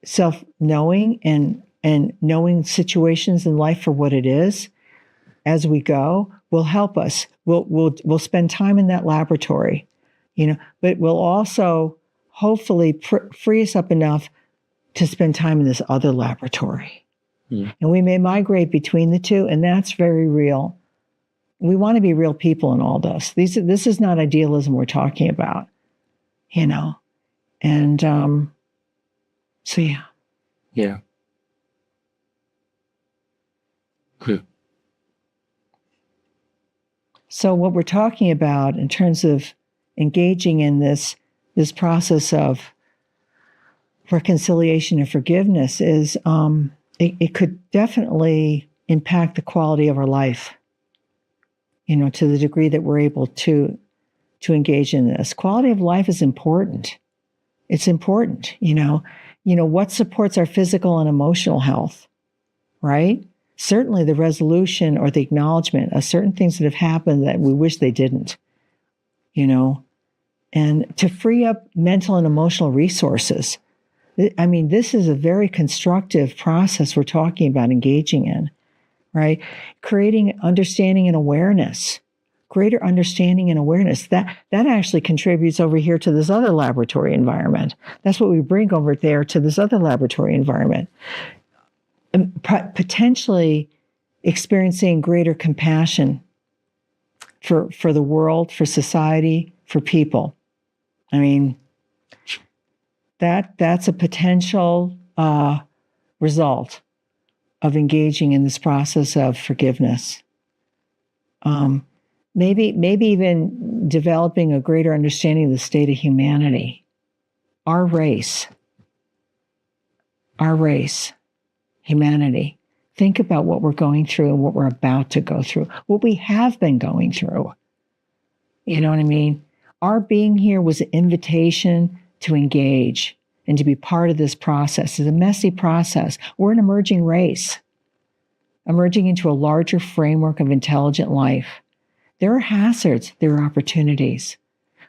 self-knowing, and knowing situations in life for what it is as we go will help us. We'll spend time in that laboratory, but we'll also hopefully free us up enough to spend time in this other laboratory. Yeah. And we may migrate between the two, and that's very real. We want to be real people in all this. This is not idealism we're talking about, And so, yeah. Yeah. Cool. So what we're talking about in terms of engaging in this process of reconciliation and forgiveness is it could definitely impact the quality of our life, to the degree that we're able to engage in this. Quality of life is important. It's important, what supports our physical and emotional health, right? Certainly the resolution or the acknowledgement of certain things that have happened that we wish they didn't, and to free up mental and emotional resources. I mean, this is a very constructive process we're talking about engaging in, right? Creating understanding and awareness, greater understanding and awareness. That actually contributes over here to this other laboratory environment. That's what we bring over there to this other laboratory environment. And potentially experiencing greater compassion for the world, for society, for people. I mean, that's a potential result of engaging in this process of forgiveness. Maybe even developing a greater understanding of the state of humanity, our race, humanity. Think about what we're going through and what we're about to go through, what we have been going through. You know what I mean? Our being here was an invitation to engage and to be part of this process. It's a messy process. We're an emerging race, emerging into a larger framework of intelligent life. There are hazards, there are opportunities.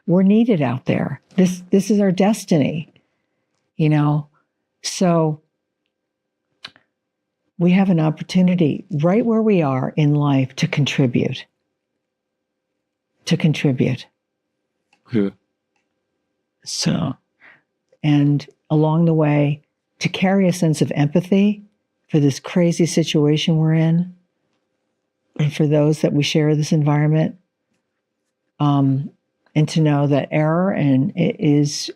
We're needed out there. This is our destiny, So we have an opportunity right where we are in life to contribute. Yeah. So, and along the way, to carry a sense of empathy for this crazy situation we're in, and for those that we share this environment, and to know that error and is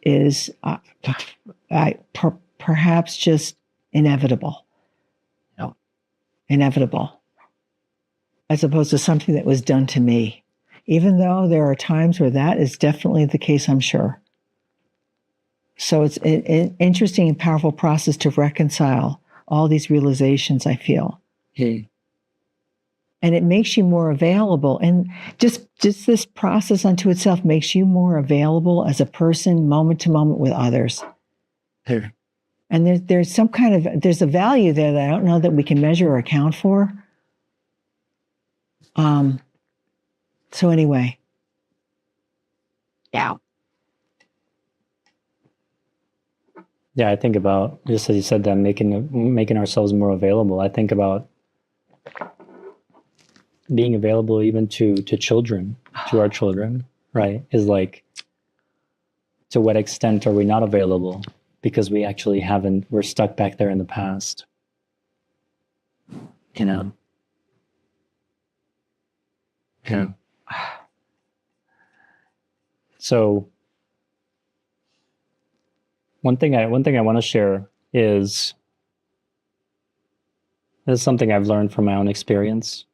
perhaps just inevitable. Inevitable. As opposed to something that was done to me. Even though there are times where that is definitely the case, I'm sure. So it's an interesting and powerful process to reconcile all these realizations, I feel. And it makes you more available. And just this process unto itself makes you more available as a person, moment to moment with others. And there's some kind of, there's a value there that I don't know that we can measure or account for. So anyway. Yeah. Yeah, I think about, just as you said, that making ourselves more available. I think about being available even to children, to our children, right? Is like, to what extent are we not available because we actually we're stuck back there in the past, you know? Yeah. So one thing I want to share is, this is something I've learned from my own experience,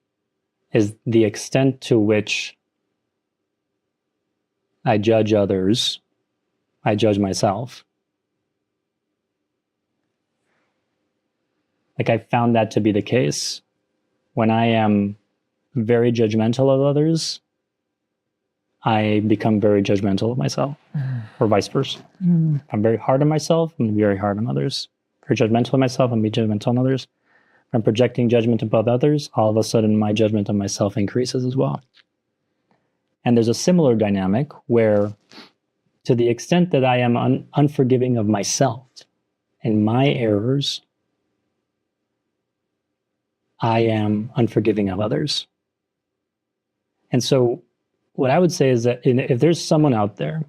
is the extent to which I judge others, I judge myself. Like, I found that to be the case. When I am very judgmental of others, I become very judgmental of myself, or vice versa. If I'm very hard on myself, I'm very hard on others. If I'm judgmental of myself, I'm judgmental on others. If I'm projecting judgment above others, all of a sudden my judgment on myself increases as well. And there's a similar dynamic where, to the extent that I am unforgiving of myself and my errors, I am unforgiving of others. And so what I would say is that if there's someone out there,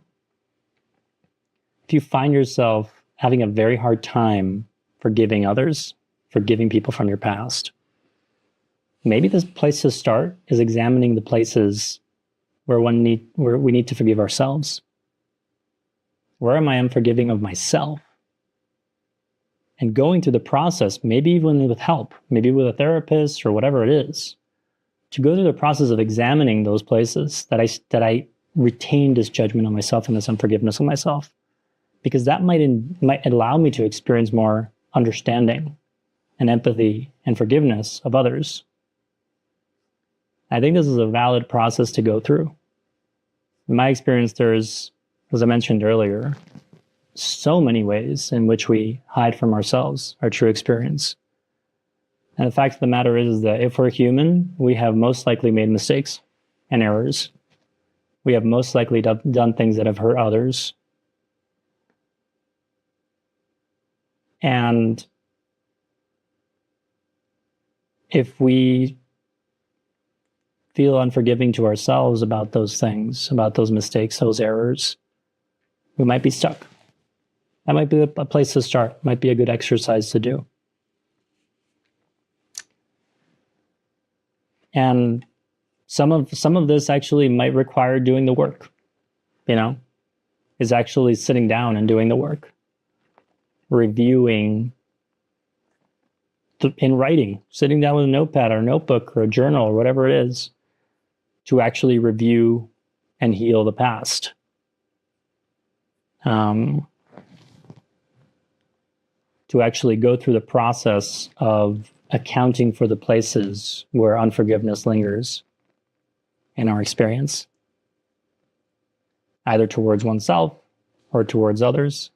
if you find yourself having a very hard time forgiving others, forgiving people from your past, maybe the place to start is examining the places where we need to forgive ourselves. Where am I unforgiving of myself? And going through the process, maybe even with help, maybe with a therapist or whatever it is, to go through the process of examining those places that I retained this judgment on myself and this unforgiveness of myself, because that might allow me to experience more understanding and empathy and forgiveness of others. I think this is a valid process to go through. In my experience, there's, as I mentioned earlier, so many ways in which we hide from ourselves, our true experience. And the fact of the matter is that if we're human, we have most likely made mistakes and errors. We have most likely done things that have hurt others. And if we feel unforgiving to ourselves about those things, about those mistakes, those errors, we might be stuck. That might be a place to start, might be a good exercise to do. And some of this actually might require doing the work, is actually sitting down and doing the work, reviewing in writing, sitting down with a notepad or a notebook or a journal or whatever it is, to actually review and heal the past. To actually go through the process of accounting for the places where unforgiveness lingers in our experience, either towards oneself or towards others.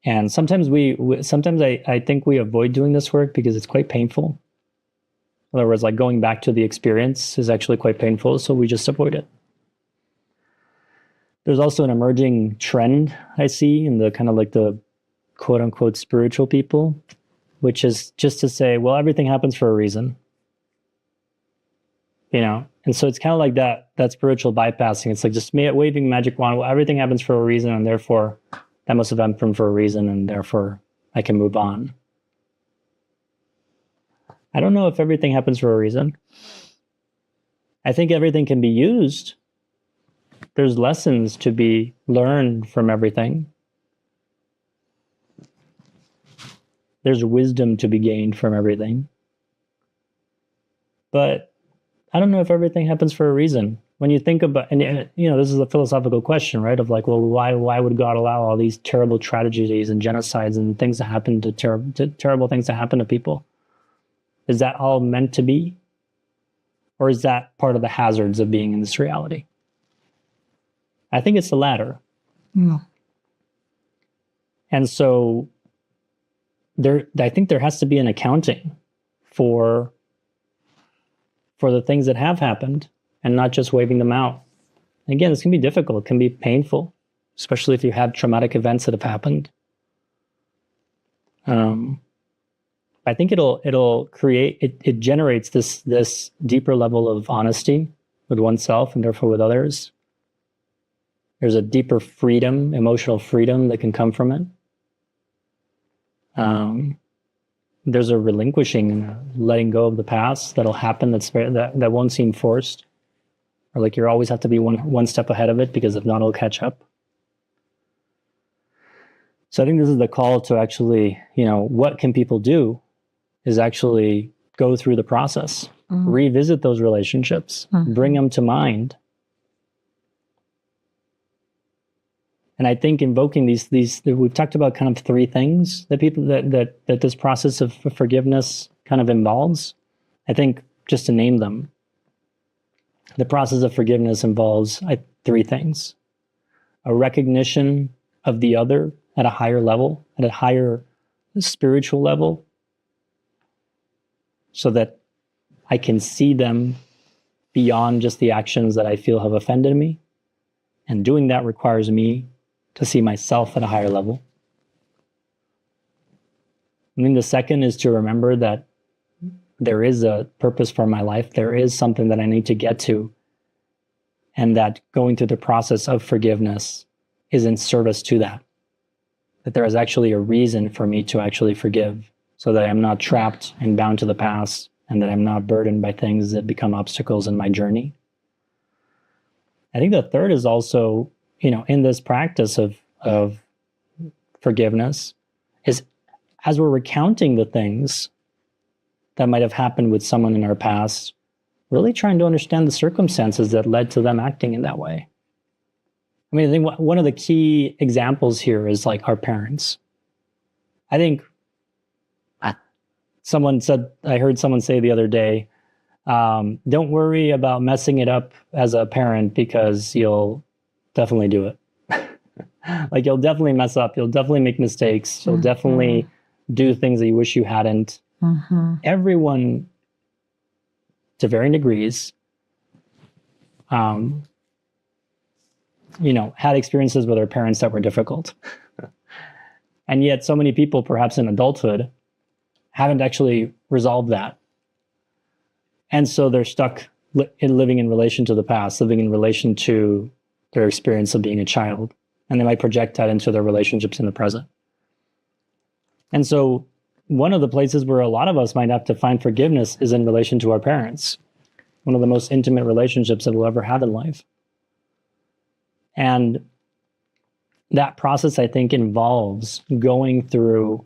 And sometimes I think we avoid doing this work because it's quite painful. In other words, like going back to the experience is actually quite painful, so we just avoid it. There's also an emerging trend I see in the kind of like the quote unquote spiritual people, which is just to say, well, everything happens for a reason. And so it's kind of like that spiritual bypassing. It's like just waving magic wand. Well, everything happens for a reason, and therefore that must have happened for a reason, and therefore I can move on. I don't know if everything happens for a reason. I think everything can be used there's lessons to be learned from everything. There's wisdom to be gained from everything. But I don't know if everything happens for a reason. When you think about, and this is a philosophical question, right? Of like, well, why would God allow all these terrible tragedies and genocides and things to happen to terrible things to happen to people? Is that all meant to be? Or is that part of the hazards of being in this reality? I think it's the latter. Mm. And so I think there has to be an accounting for the things that have happened and not just waving them out. Again, this can be difficult. It can be painful, especially if you have traumatic events that have happened. I think it'll create, it generates this deeper level of honesty with oneself and therefore with others. There's a deeper freedom, emotional freedom that can come from it. There's a relinquishing and a letting go of the past that'll happen that won't seem forced, or like you always have to be one step ahead of it, because if not, it'll catch up. So I think this is the call to actually, what can people do is actually go through the process, revisit those relationships, bring them to mind. And I think invoking these, we've talked about kind of three things that people that this process of forgiveness kind of involves. I think just to name them, the process of forgiveness involves three things: a recognition of the other at a higher level, at a higher spiritual level, so that I can see them beyond just the actions that I feel have offended me. And doing that requires me to see myself at a higher level. I mean, the second is to remember that there is a purpose for my life. There is something that I need to get to. And that going through the process of forgiveness is in service to that. That there is actually a reason for me to actually forgive, so that I'm not trapped and bound to the past, and that I'm not burdened by things that become obstacles in my journey. I think the third is also, in this practice of forgiveness, is as we're recounting the things that might have happened with someone in our past, really trying to understand the circumstances that led to them acting in that way. I mean, I think one of the key examples here is like our parents. I think I heard someone say the other day, don't worry about messing it up as a parent, because you'll definitely do it. Like, you'll definitely mess up. You'll definitely make mistakes. You'll definitely do things that you wish you hadn't. Everyone, to varying degrees, had experiences with their parents that were difficult. And yet so many people, perhaps in adulthood, haven't actually resolved that. And so they're stuck living in relation to the past, living in relation to their experience of being a child. And they might project that into their relationships in the present. And so one of the places where a lot of us might have to find forgiveness is in relation to our parents. One of the most intimate relationships that we'll ever have in life. And that process, I think, involves going through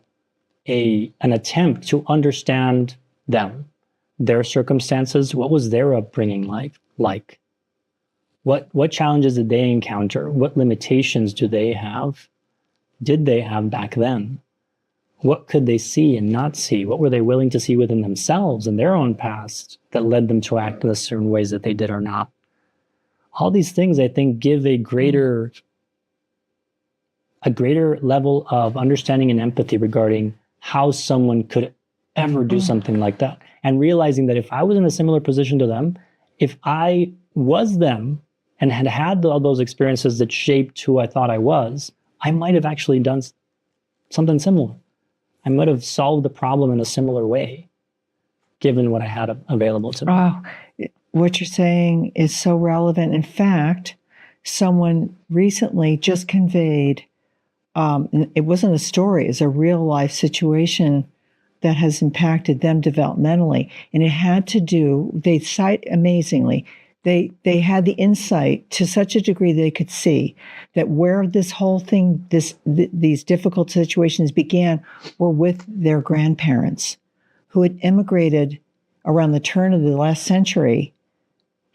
an attempt to understand them, their circumstances. What was their upbringing like? What challenges did they encounter? What limitations do they have? Did they have back then? What could they see and not see? What were they willing to see within themselves and their own past that led them to act in the certain ways that they did or not? All these things, I think, give a greater level of understanding and empathy regarding how someone could ever do something like that. And realizing that if I was in a similar position to them, if I was them and had all those experiences that shaped who I thought I was, I might have actually done something similar. I might have solved the problem in a similar way, given what I had available to me. Wow. What you're saying is so relevant. In fact, someone recently just conveyed, it wasn't a story, it's a real life situation that has impacted them developmentally. And it had to do, they cite amazingly, they had the insight to such a degree they could see that where this whole thing, these difficult situations began were with their grandparents who had immigrated around the turn of the last century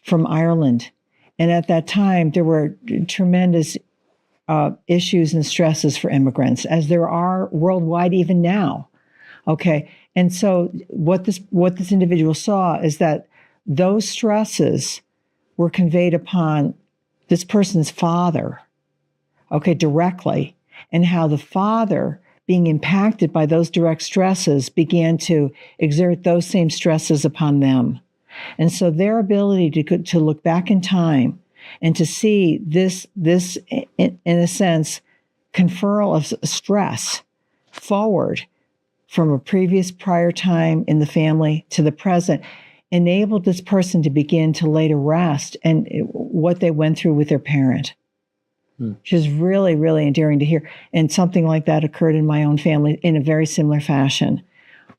from Ireland. And at that time, there were tremendous issues and stresses for immigrants, as there are worldwide even now. Okay. And so what this individual saw is that those stresses were conveyed upon this person's father, okay, directly, and how the father, being impacted by those direct stresses, began to exert those same stresses upon them. And so their ability to look back in time and to see this in a sense, conferral of stress forward from a prior time in the family to the present, enabled this person to begin to lay to rest and what they went through with their parent, which is really, really endearing to hear. And something like that occurred in my own family in a very similar fashion.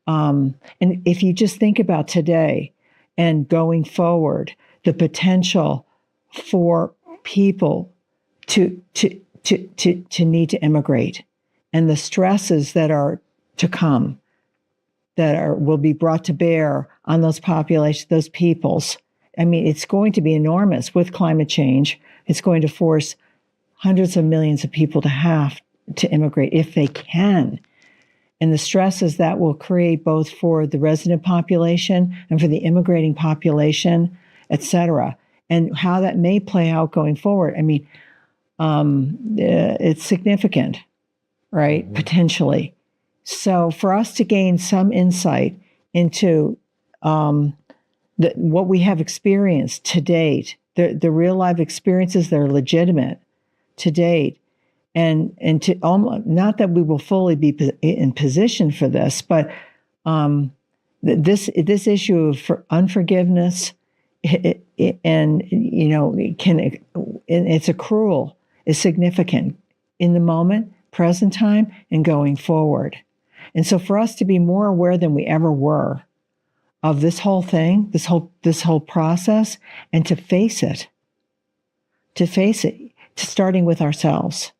And if you just think about today and going forward, the potential for people to need to immigrate and the stresses that are to come, will be brought to bear on those populations, those peoples. I mean, it's going to be enormous with climate change. It's going to force hundreds of millions of people to have to immigrate if they can. And the stresses that will create both for the resident population and for the immigrating population, et cetera, and how that may play out going forward. I mean, it's significant, right? Mm-hmm. Potentially. So for us to gain some insight into what we have experienced to date, the real life experiences that are legitimate to date, and to not that we will fully be in position for this, but this issue of unforgiveness, and its accrual is significant in the moment, present time, and going forward. And so for us to be more aware than we ever were of this whole thing, this whole process, and to face it, starting with ourselves,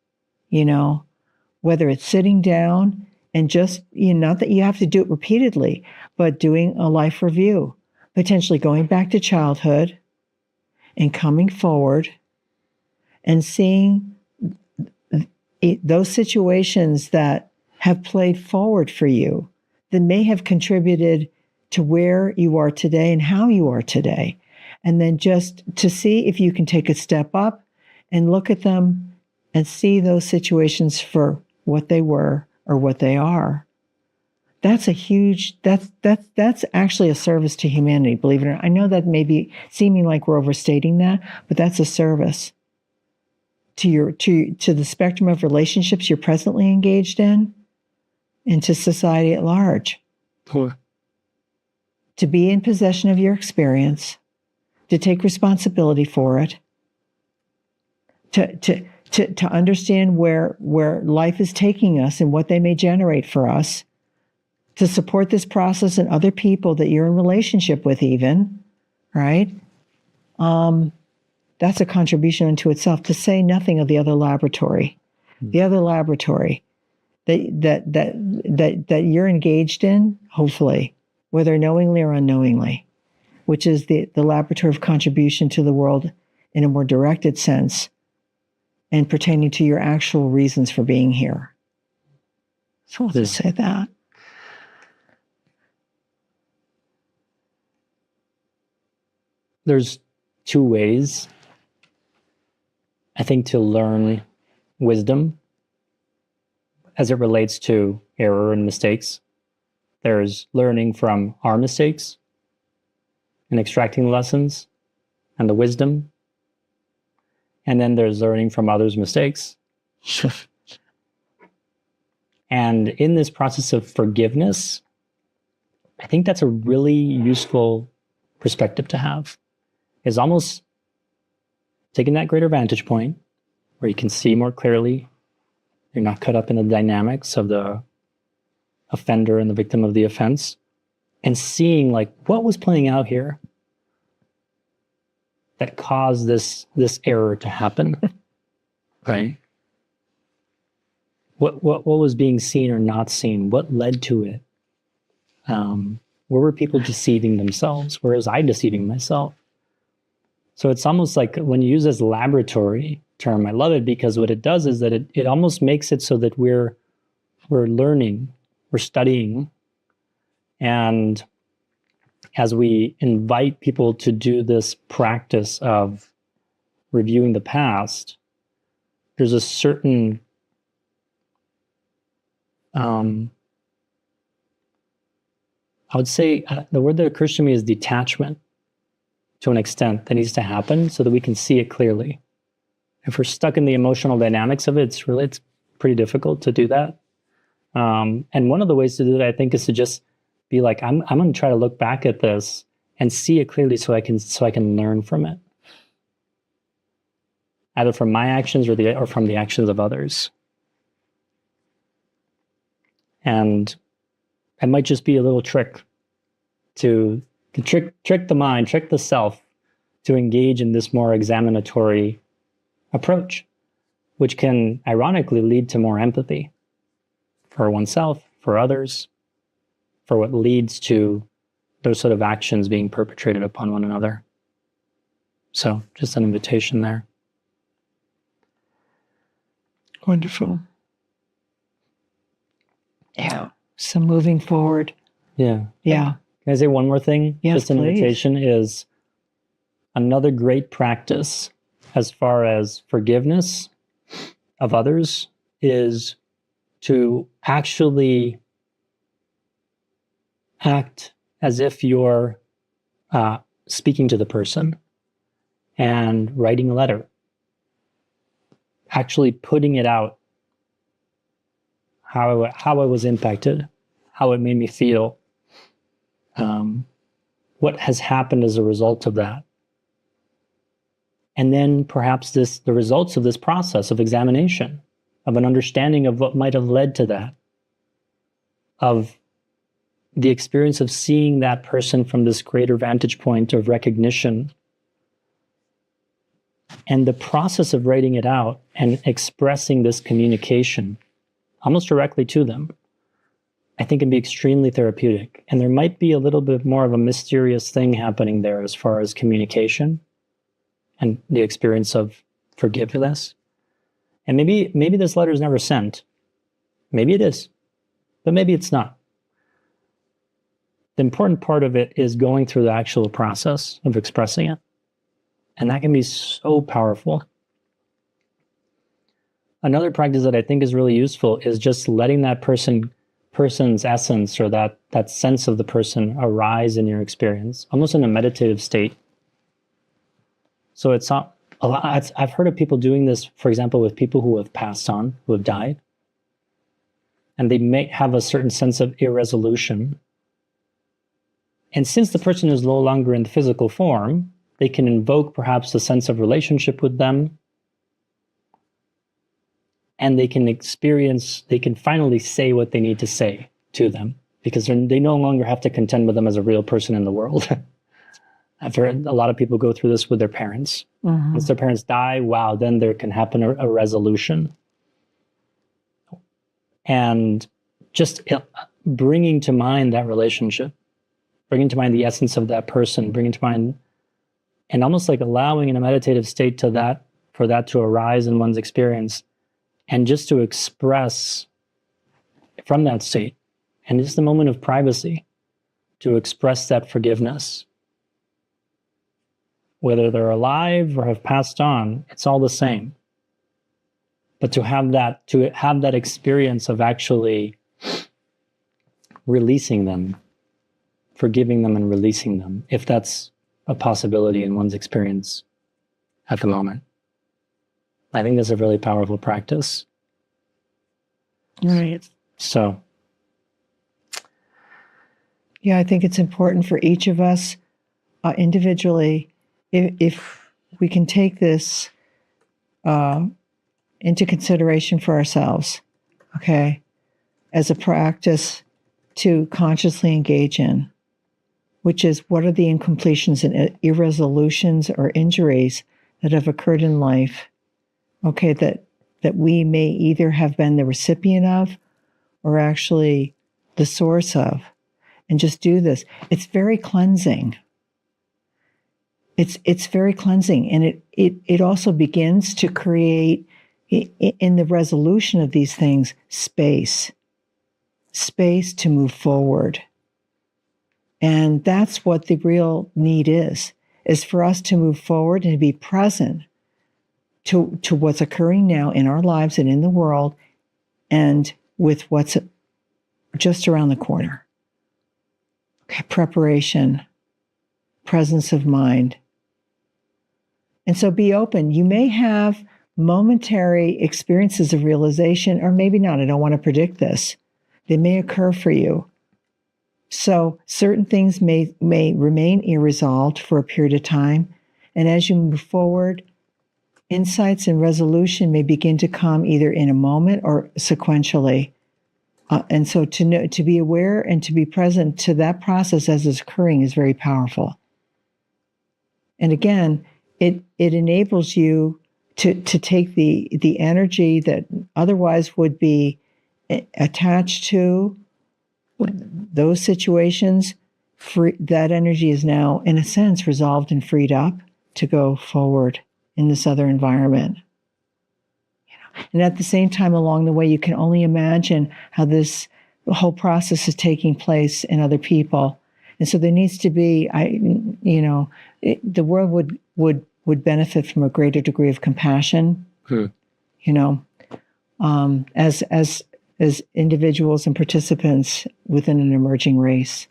whether it's sitting down and just, not that you have to do it repeatedly, but doing a life review, potentially going back to childhood and coming forward and seeing those situations that have played forward for you that may have contributed to where you are today and how you are today. And then just to see if you can take a step up and look at them and see those situations for what they were or what they are. That's that's actually a service to humanity, believe it or not. I know that may be seeming like we're overstating that, but that's a service to the spectrum of relationships you're presently engaged in, and to society at large. Cool. To be in possession of your experience, to take responsibility for it, to understand where life is taking us and what they may generate for us, to support this process and other people that you're in relationship with even, right? That's a contribution unto itself, to say nothing of the other laboratory. The other laboratory that you're engaged in, hopefully, whether knowingly or unknowingly, which is the laboratory of contribution to the world in a more directed sense and pertaining to your actual reasons for being here. So I'll just say that. There's two ways, I think, to learn wisdom as it relates to error and mistakes. There's learning from our mistakes and extracting lessons and the wisdom. And then there's learning from others' mistakes. And in this process of forgiveness, I think that's a really useful perspective to have, is almost taking that greater vantage point where you can see more clearly. You're not caught up in the dynamics of the offender and the victim of the offense, and seeing like what was playing out here that caused this error to happen? Right? What was being seen or not seen? What led to it? Where were people deceiving themselves? Where was I deceiving myself? So it's almost like when you use this laboratory term, I love it because what it does is that it almost makes it so that we're learning, we're studying, and as we invite people to do this practice of reviewing the past, there's a certain I would say the word that occurs to me is detachment to an extent that needs to happen so that we can see it clearly. If we're stuck in the emotional dynamics of it, it's pretty difficult to do that. And one of the ways to do that, I think, is to just be like, I'm going to try to look back at this and see it clearly so I can learn from it, either from my actions or from the actions of others. And it might just be a little trick to trick the mind, trick the self to engage in this more examinatory approach, which can ironically lead to more empathy for oneself, for others, for what leads to those sort of actions being perpetrated upon one another. So just an invitation there. Wonderful. Yeah. So moving forward. Yeah. Yeah. Can I say one more thing? Yes, just an please. invitation is another great practice as far as forgiveness of others is to actually act as if you're speaking to the person and writing a letter, actually putting it out, how I was impacted, how it made me feel, what has happened as a result of that. And then perhaps the results of this process of examination, of an understanding of what might have led to that, of the experience of seeing that person from this greater vantage point of recognition, and the process of writing it out and expressing this communication almost directly to them, I think can be extremely therapeutic. And there might be a little bit more of a mysterious thing happening there as far as communication and the experience of forgiveness. And maybe this letter is never sent. Maybe it is, but maybe it's not. The important part of it is going through the actual process of expressing it. And that can be so powerful. Another practice that I think is really useful is just letting that person's essence or that sense of the person arise in your experience, almost in a meditative state. So it's not a lot. I've heard of people doing this, for example, with people who have passed on, who have died, and they may have a certain sense of irresolution. And since the person is no longer in the physical form, they can invoke perhaps a sense of relationship with them, and they can finally say what they need to say to them, because they no longer have to contend with them as a real person in the world. I've heard a lot of people go through this with their parents. Mm-hmm. Once their parents die, wow, then there can happen a resolution. And just bringing to mind that relationship, bringing to mind the essence of that person, bringing to mind, and almost like allowing in a meditative state for that to arise in one's experience, and just to express from that state, and just a moment of privacy, to express that forgiveness. Whether they're alive or have passed on, it's all the same. But to have that experience of actually releasing them, forgiving them and releasing them, if that's a possibility in one's experience at the moment. I think that's a really powerful practice. Right. So. Yeah, I think it's important for each of us individually, if we can take this into consideration for ourselves, okay, as a practice to consciously engage in. which is what are the incompletions and irresolutions or injuries that have occurred in life, okay, that we may either have been the recipient of or actually the source of, and just do this. It's very cleansing. It's very cleansing, and it also begins to create, in the resolution of these things, space to move forward. And that's what the real need is for us to move forward and to be present to what's occurring now in our lives and in the world, and with what's just around the corner. Okay, preparation, presence of mind. And so be open. You may have momentary experiences of realization, or maybe not. I don't want to predict this. They may occur for you. So certain things may remain irresolved for a period of time. And as you move forward, insights and resolution may begin to come either in a moment or sequentially. And so to be aware and to be present to that process as it's occurring is very powerful. And again, it enables you to take the energy that otherwise would be attached to those situations. That energy is now, in a sense, resolved and freed up to go forward in this other environment. And at the same time, along the way, you can only imagine how this whole process is taking place in other people. And so there needs to be, the world would benefit from a greater degree of compassion. As individuals and participants within an emerging race.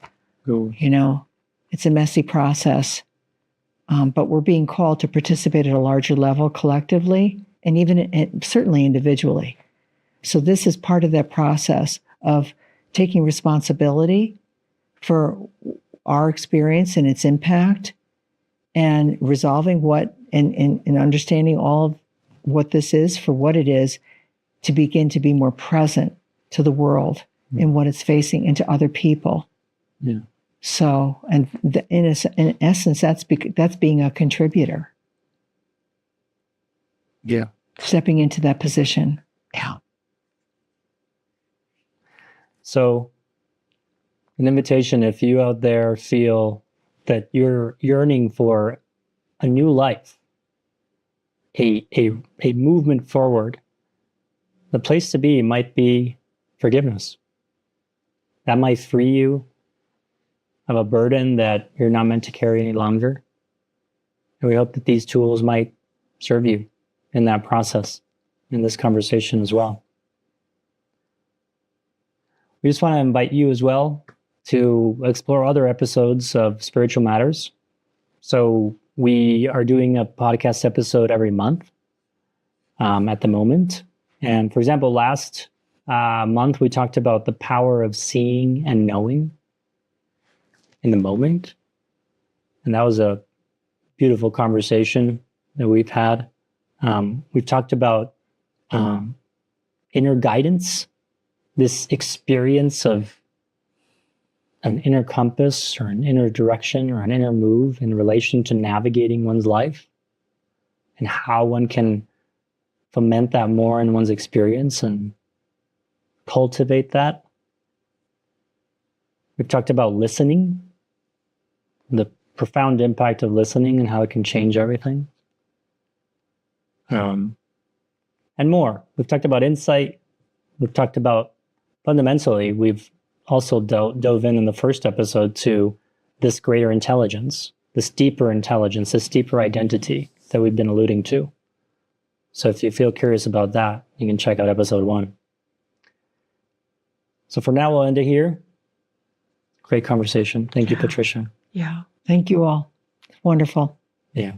It's a messy process, but we're being called to participate at a larger level collectively, and even certainly individually. So this is part of that process of taking responsibility for our experience and its impact, and resolving and understanding all of what this is for what it is, to begin to be more present to the world and what it's facing, and to other people. Yeah. So, and in essence, that's being a contributor. Yeah. Stepping into that position. Yeah. So, an invitation, if you out there feel that you're yearning for a new life, a movement forward, the place to be might be forgiveness. That might free you of a burden that you're not meant to carry any longer. And we hope that these tools might serve you in that process, in this conversation as well. We just want to invite you as well to explore other episodes of Spiritual Matters. So we are doing a podcast episode every month at the moment. And for example, last month, we talked about the power of seeing and knowing in the moment. And that was a beautiful conversation that we've had. We've talked about inner guidance, this experience of an inner compass or an inner direction or an inner move in relation to navigating one's life, and how one can foment that more in one's experience and cultivate that. We've talked about listening, the profound impact of listening and how it can change everything. And more. We've talked about insight. We've talked about, fundamentally, we've also dove in the first episode to this greater intelligence, this deeper intelligence, this deeper identity that we've been alluding to. So if you feel curious about that, you can check out episode 1. So for now, we'll end it here. Great conversation. Thank you, Patricia. Yeah. Thank you all. Wonderful. Yeah.